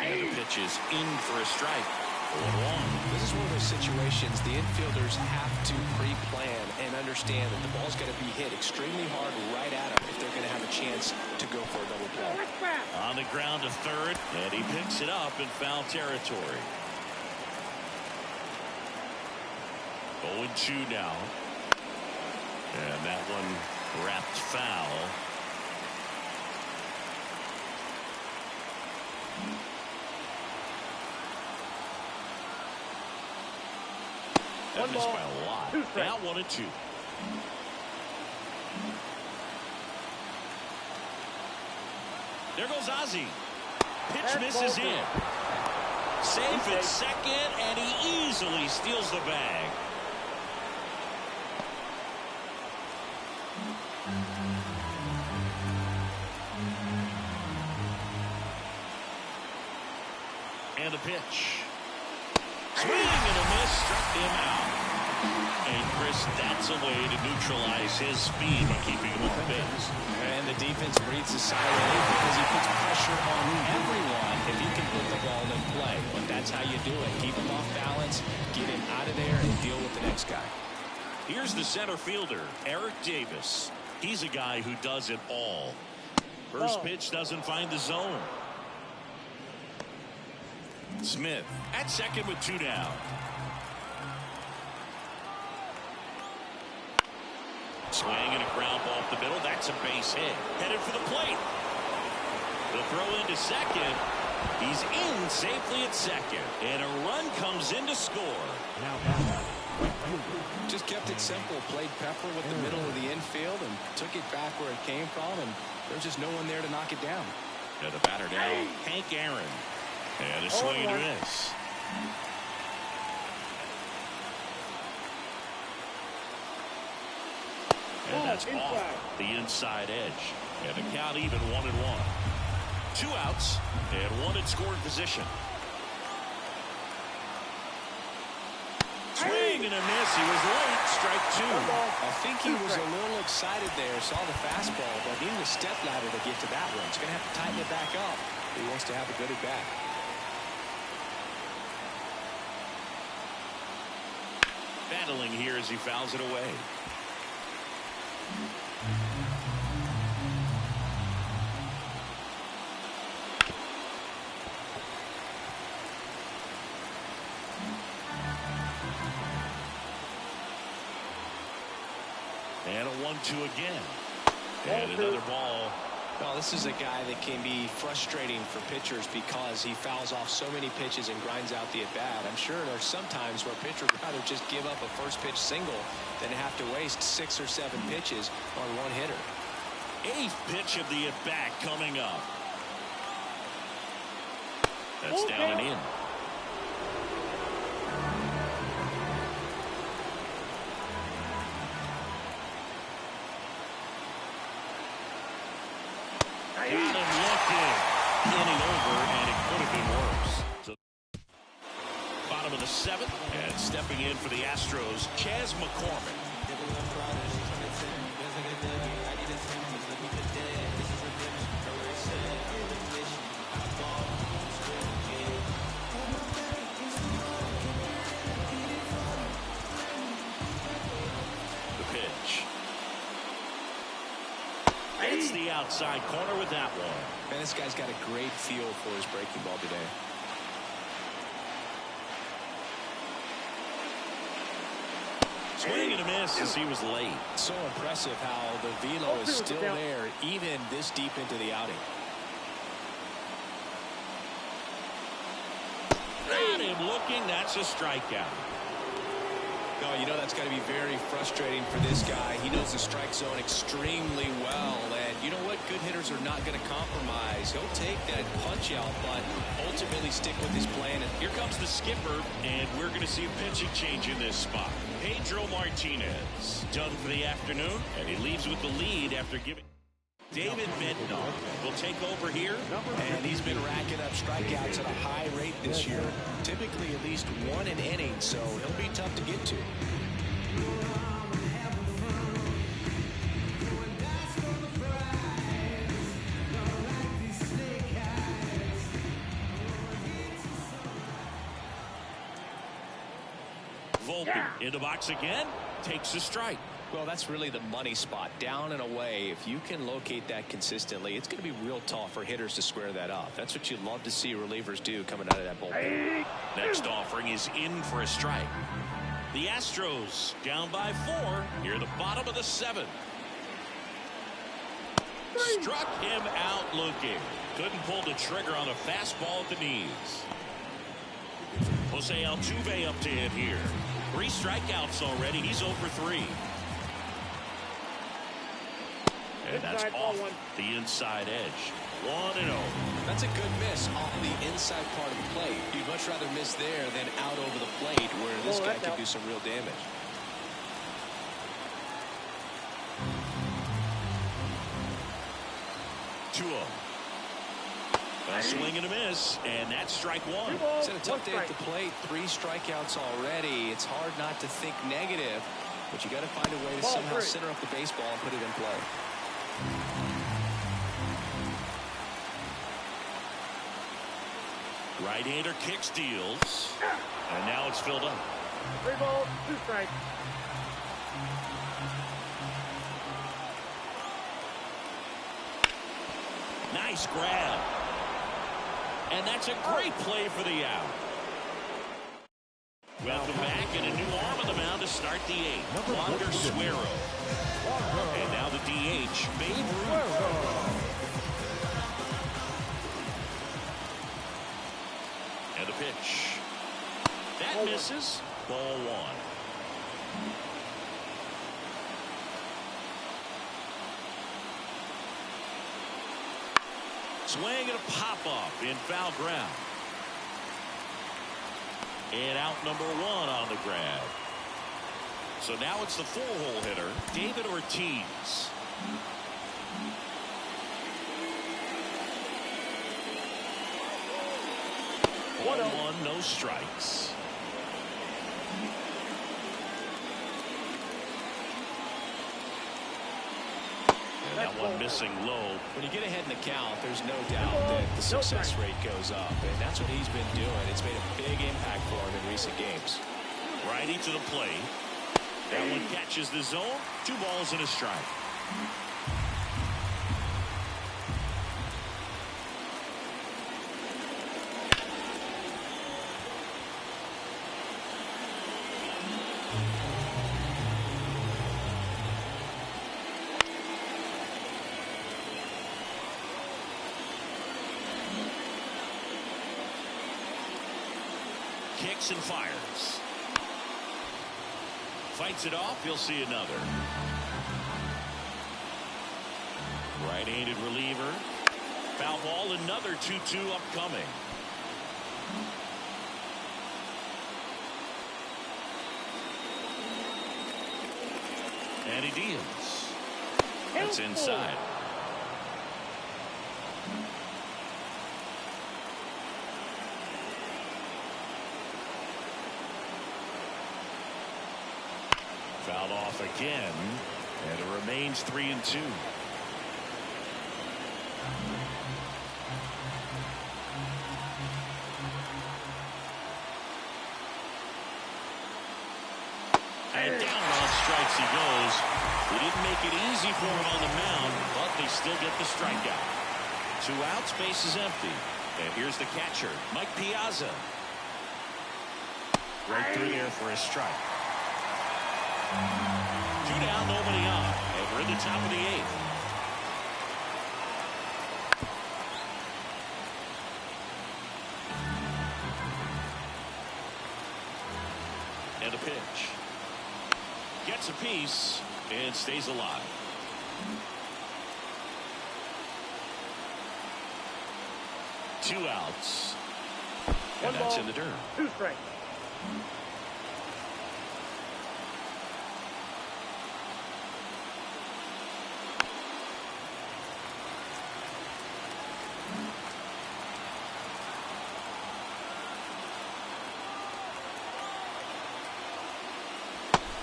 And the pitch is in for a strike. 1-1. This is one of those situations the infielders have to pre-plan and understand that the ball's got to be hit extremely hard right at them if they're going to have a chance to go for a double play. On the ground to third, and he picks it up in foul territory. 0-2 now. And that one wrapped foul. That missed by a lot. Now 1-2. There goes Ozzie. Pitch misses in. Safe at second, and he easily steals the bag. And a pitch. Swing and a miss. Struck him out. And Chris, that's a way to neutralize his speed by keeping him off base. And the defense breathes a sigh of relief because he puts pressure on everyone if he can put the ball in play. But that's how you do it. Keep him off balance, get him out of there, and deal with the next guy. Here's the center fielder, Eric Davis. He's a guy who does it all. First pitch doesn't find the zone. Smith at second with 2 down. Swing and a ground ball up the middle. That's a base hit. Headed for the plate. The throw into second. He's in safely at second. And a run comes in to score. Just kept it simple. Played pepper with the middle of the infield and took it back where it came from. And there's just no one there to knock it down. And the batter now, Hank Aaron. And a swing and a miss. And that's off the inside edge. And the count even 1-1. 2 outs and 1 in scoring position. Swing and a miss. He was late. Strike 2. I think he was a little excited there. Saw the fastball, but needed a step ladder to get to that one. He's going to have to tighten it back up. He wants to have a good at bat. Battling here as he fouls it away. And a 1-2 again. And another ball. Well, this is a guy that can be frustrating for pitchers because he fouls off so many pitches and grinds out the at-bat. I'm sure there's some times where a pitcher would rather just give up a first pitch single than have to waste 6 or 7 pitches on one hitter. 8th pitch of the at-bat coming up. That's down and in. Got him looking. Inning over, and it could have been worse. So, bottom of the 7th, and stepping in for the Astros, Chas McCormick. The pitch. It's the outside corner with that one. Man, this guy's got a great feel for his breaking ball today. Swing and a miss as he was late. So impressive how the velo is still there even this deep into the outing. Got him looking. That's a strikeout. Oh, you know that's got to be very frustrating for this guy. He knows the strike zone extremely well. And you know what? Good hitters are not going to compromise. He'll take that punch out, but ultimately stick with his plan. And here comes the skipper, and we're going to see a pitching change in this spot. Pedro Martinez done for the afternoon, and he leaves with the lead after giving. David Bednar will take over here. And he's been racking up strikeouts at a high rate this year. Typically at least 1 an inning, so he'll be tough to get to. Volpe in the box again. Takes a strike. Well, that's really the money spot, down and away. If you can locate that consistently, it's going to be real tough for hitters to square that up. That's what you'd love to see relievers do coming out of that bullpen. Next offering is in for a strike. The Astros down by 4 near the bottom of the 7th. Struck him out looking. Couldn't pull the trigger on a fastball at the knees. Jose Altuve up to hit here. 3 strikeouts already. He's 0 for 3. And that's off the inside edge. 1-0. That's a good miss off the inside part of the plate. You'd much rather miss there than out over the plate where this guy could do some real damage. A swing and a miss, and that's strike one. It's had a tough day at the plate. 3 strikeouts already. It's hard not to think negative, but you got to find a way to somehow center up the baseball and put it in play. Right-hander kicks, deals, and now it's filled up. 3 balls, 2 strikes. Nice grab. And that's a great play for the out. Welcome back, and a new arm on the mound to start the 8th. Wander Suero. And now the DH, Babe Ruth. And the pitch. That misses. Ball 1. Swing and a pop-up in foul ground. And out number 1 on the grab. So now it's the 4-hole hitter, David Ortiz. Ball 1, no strikes. And that one missing low. When you get ahead in the count, there's no doubt that the success rate goes up, and that's what he's been doing. It's made a big impact for him in recent games. Righty to the plate. That one catches the zone. 2 balls and a strike. Kicks and fires. Fights it off. You'll see another. Right-handed reliever. Foul ball. Another 2-2 upcoming. And he deals. That's inside. Fouled off again, and it remains 3-2. And down on strikes he goes. We didn't make it easy for him on the mound, but they still get the strikeout. 2 outs, base is empty. And here's the catcher, Mike Piazza. Right through there for a strike. 2 down, nobody on, and we're in the top of the 8th. And a pitch. Gets a piece and stays alive. Two outs. And that's in the dirt. 2 strikes.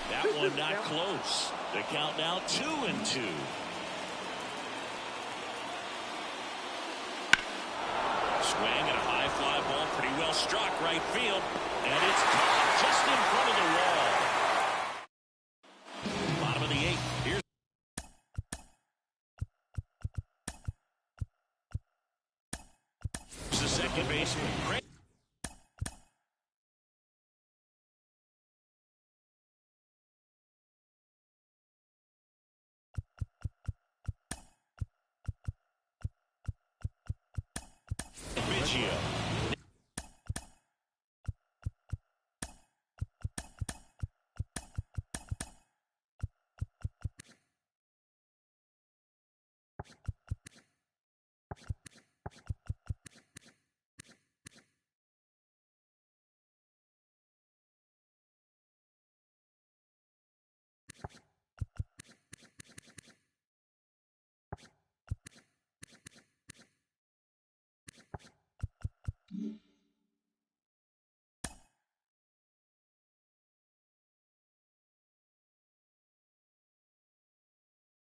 That one not close. The count now 2-2. Swing and a high fly ball, pretty well struck right field, and it's caught just in front of the wall. Bottom of the 8th. Here's the second baseman. Great. Biggio.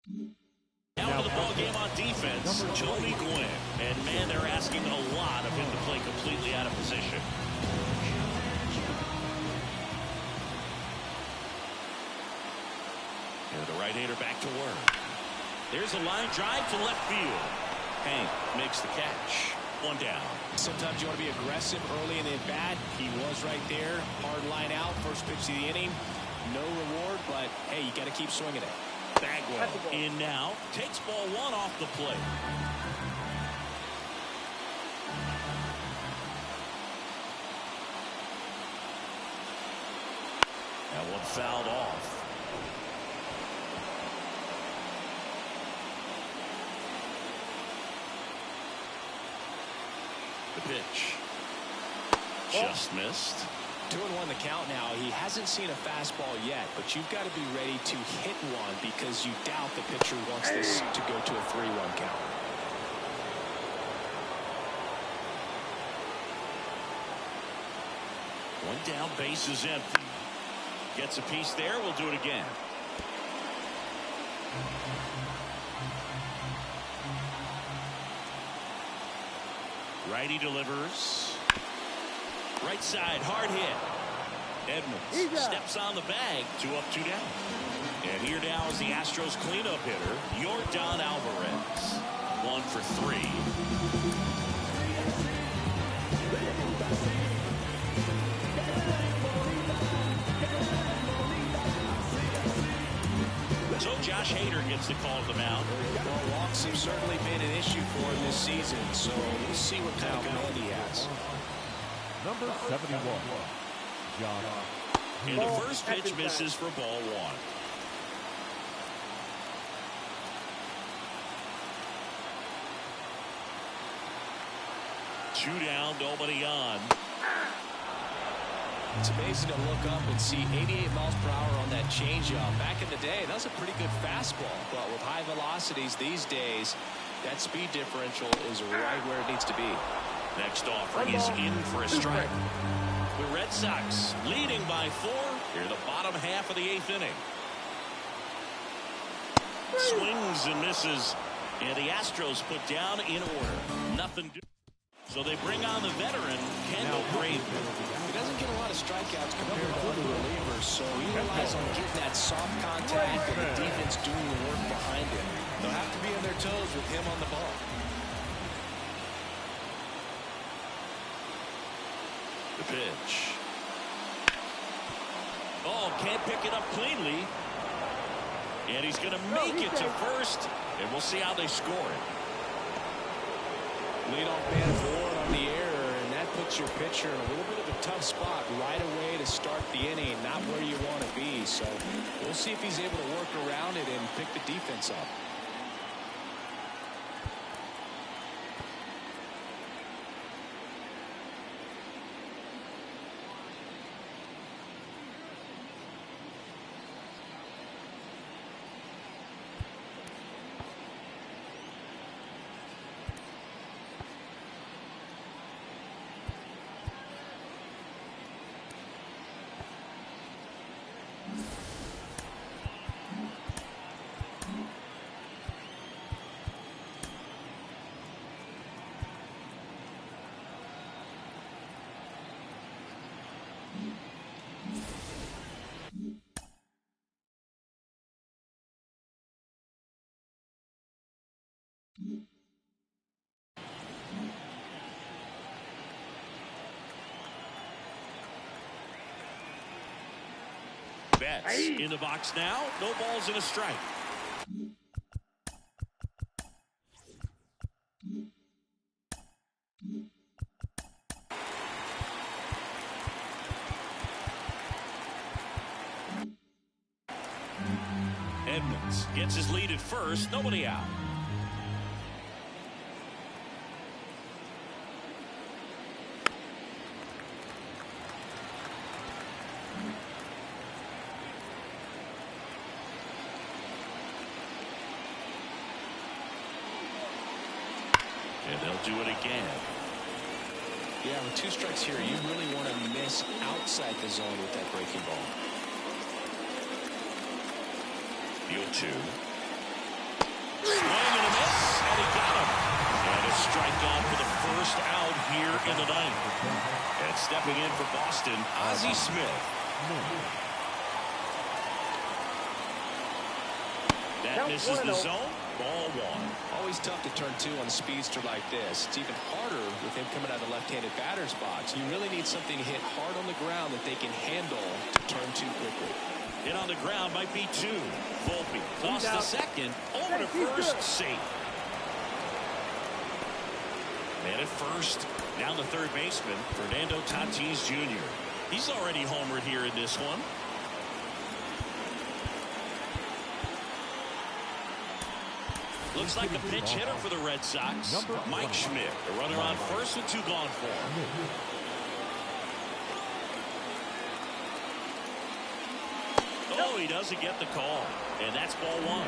Out of the ball game on defense, Tony Gwynn. And, man, they're asking a lot of him to play completely out of position. And the right-hander back to work. There's a line drive to left field. Hank makes the catch. One down. Sometimes you want to be aggressive early in the at-bat. He was right there. Hard line out. First pitch of the inning. No reward, but, hey, you got to keep swinging it. Bagwell in now. Takes ball one off the plate. That one fouled off. The pitch. Just missed. 2-1 the count now. He hasn't seen a fastball yet, but you've got to be ready to hit one because you doubt the pitcher wants this to go to a 3-1 count. One down, base is empty. Gets a piece there. We'll do it again. Righty delivers. Right side, hard hit. Edmonds steps on the bag. 2 up, 2 down. And here now is the Astros cleanup hitter, Yordan Alvarez. 1 for 3. So Josh Hader gets the call to the mound. Well, walks have certainly been an issue for him this season, so we'll see what kind of command he has. Number 71, John. And the first pitch misses for ball 1. Two down, nobody on. It's amazing to look up and see 88 miles per hour on that changeup. Back in the day, that was a pretty good fastball. But with high velocities these days, that speed differential is right where it needs to be. Next offering is in for a strike. The Red Sox leading by 4 here in the bottom half of the 8th inning. Swings and misses. And the Astros put down in order. Nothing to. So they bring on the veteran, Kendall Graveman. He doesn't get a lot of strikeouts compared to other relievers, so he relies on getting that soft contact and the defense doing the work behind him. They'll have to be on their toes with him on the ball. The pitch. Oh, can't pick it up cleanly. And he's going to make it to first, and we'll see how they score it. Leadoff man forward on the error, and that puts your pitcher in a little bit of a tough spot right away to start the inning, not where you want to be. So we'll see if he's able to work around it and pick the defense up. Betts in the box now. No balls and a strike. Edmonds gets his lead at first. Nobody out. And they'll do it again. Yeah, with 2 strikes here, you really want to miss outside the zone with that breaking ball. The 0-2. Swing and a miss, and he got him. And a strikeout for the first out here in the ninth. And stepping in for Boston, Ozzie Smith. That misses the zone. Ball one. Always tough to turn two on a speedster like this. It's even harder with him coming out of the left-handed batter's box. You really need something to hit hard on the ground that they can handle to turn two quickly. Hit on the ground might be two. Volpe toss the second. Over to first. Safe. Man at first. Down the third baseman, Fernando Tatis Jr. He's already homered here in this one. Looks like a pinch hitter for the Red Sox. Mike Schmidt, the runner on first with two gone for him. Oh, he doesn't get the call. And that's ball one.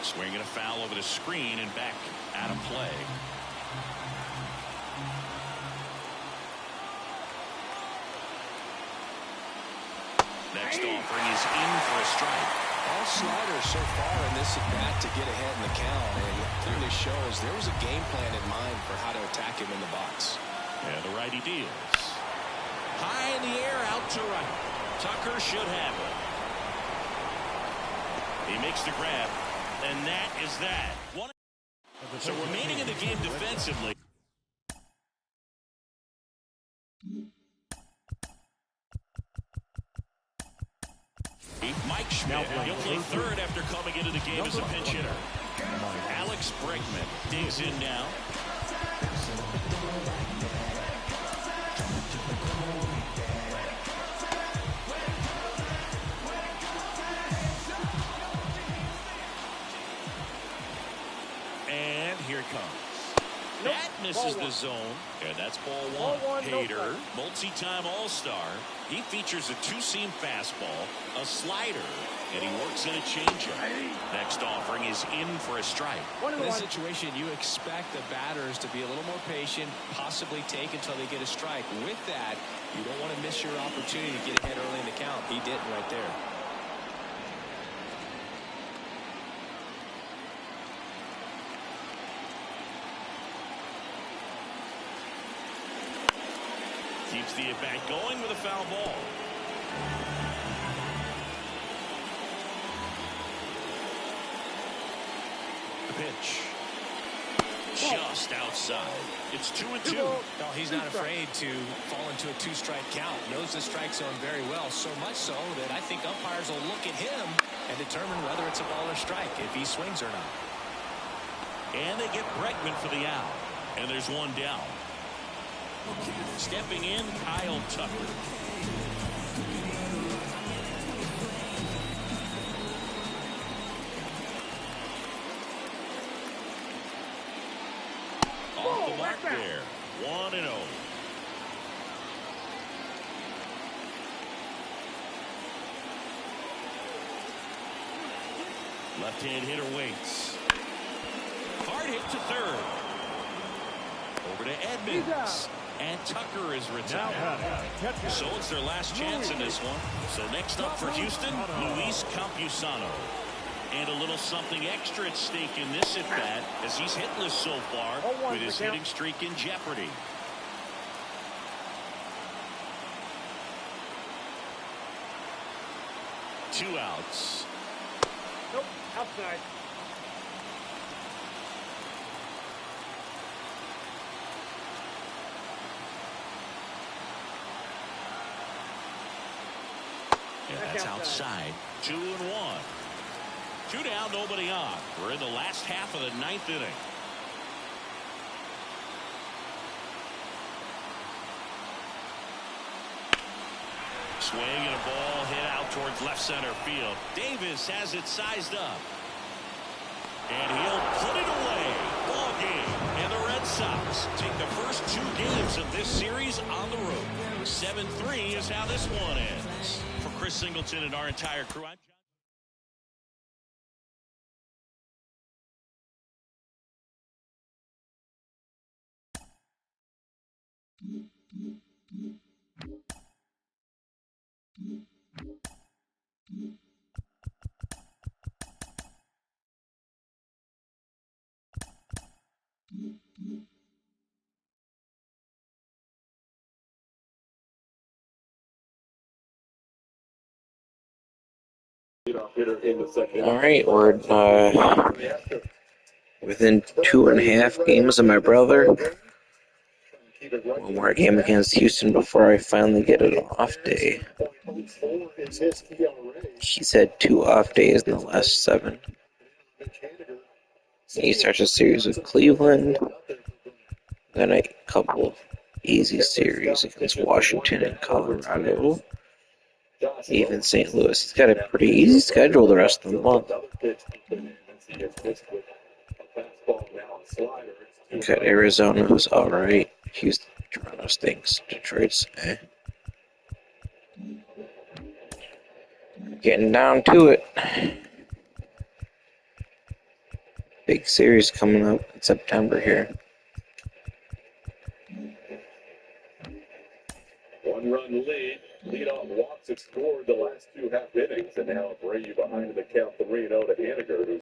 Swinging a foul over the screen and back out of play. Next offering is in for a strike. All sliders so far in this at-bat to get ahead in the count, and it clearly shows there was a game plan in mind for how to attack him in the box. And the righty deals. High in the air, out to right. Tucker should have it. He makes the grab, and that is that. So remaining in the game defensively. Mike Schmidt, he'll play third after coming into the game as a pinch hitter. Alex Bregman digs in now. And here it comes. That misses the zone, and that's ball one. Hader, multi-time All-Star. He features a two-seam fastball, a slider, and he works in a changeup. Next offering is in for a strike. In this situation, you expect the batters to be a little more patient, possibly take until they get a strike. With that, you don't want to miss your opportunity to get ahead early in the count. He didn't right there. Keeps the at-bat going with a foul ball. The pitch. Just outside. It's 2-2. No, he's not afraid to fall into a two-strike count. Knows the strike zone very well, so much so that I think umpires will look at him and determine whether it's a ball or strike, if he swings or not. And they get Bregman for the out. And there's one down. Stepping in, Kyle Tucker. Off the mark there. 1-0. Left-hand hitter waits. Hard hit to third. Over to Edmonds. And Tucker is retired. So it's their last chance in this one. So next up for Houston, Luis Campusano. And a little something extra at stake in this at-bat as he's hitless so far with his hitting streak in jeopardy. Two outs. Nope, outside. Yeah, that's outside. 2-1. Two down, nobody on. We're in the last half of the ninth inning. Swing and a ball hit out towards left center field. Davis has it sized up. And he'll put it away. Ball game. And the Red Sox take the first two games of this series on the road. 7-3 is how this one ends. For Chris Singleton and our entire crew, I'm John. All right, we're within 2.5 games of my brother. One more game against Houston before I finally get an off day. He's had 2 off days in the last 7. He starts a series with Cleveland, then a couple easy series against Washington and Colorado, even St. Louis. He's got a pretty easy schedule the rest of the month. We've got Arizona, who's alright. Houston, Toronto stinks. Detroit's Getting down to it. Big series coming up in September here. 1-run lead. Leadoff walks have scored the last 2 half innings, and now Abreu behind in the count 3-0 to Haniger, who's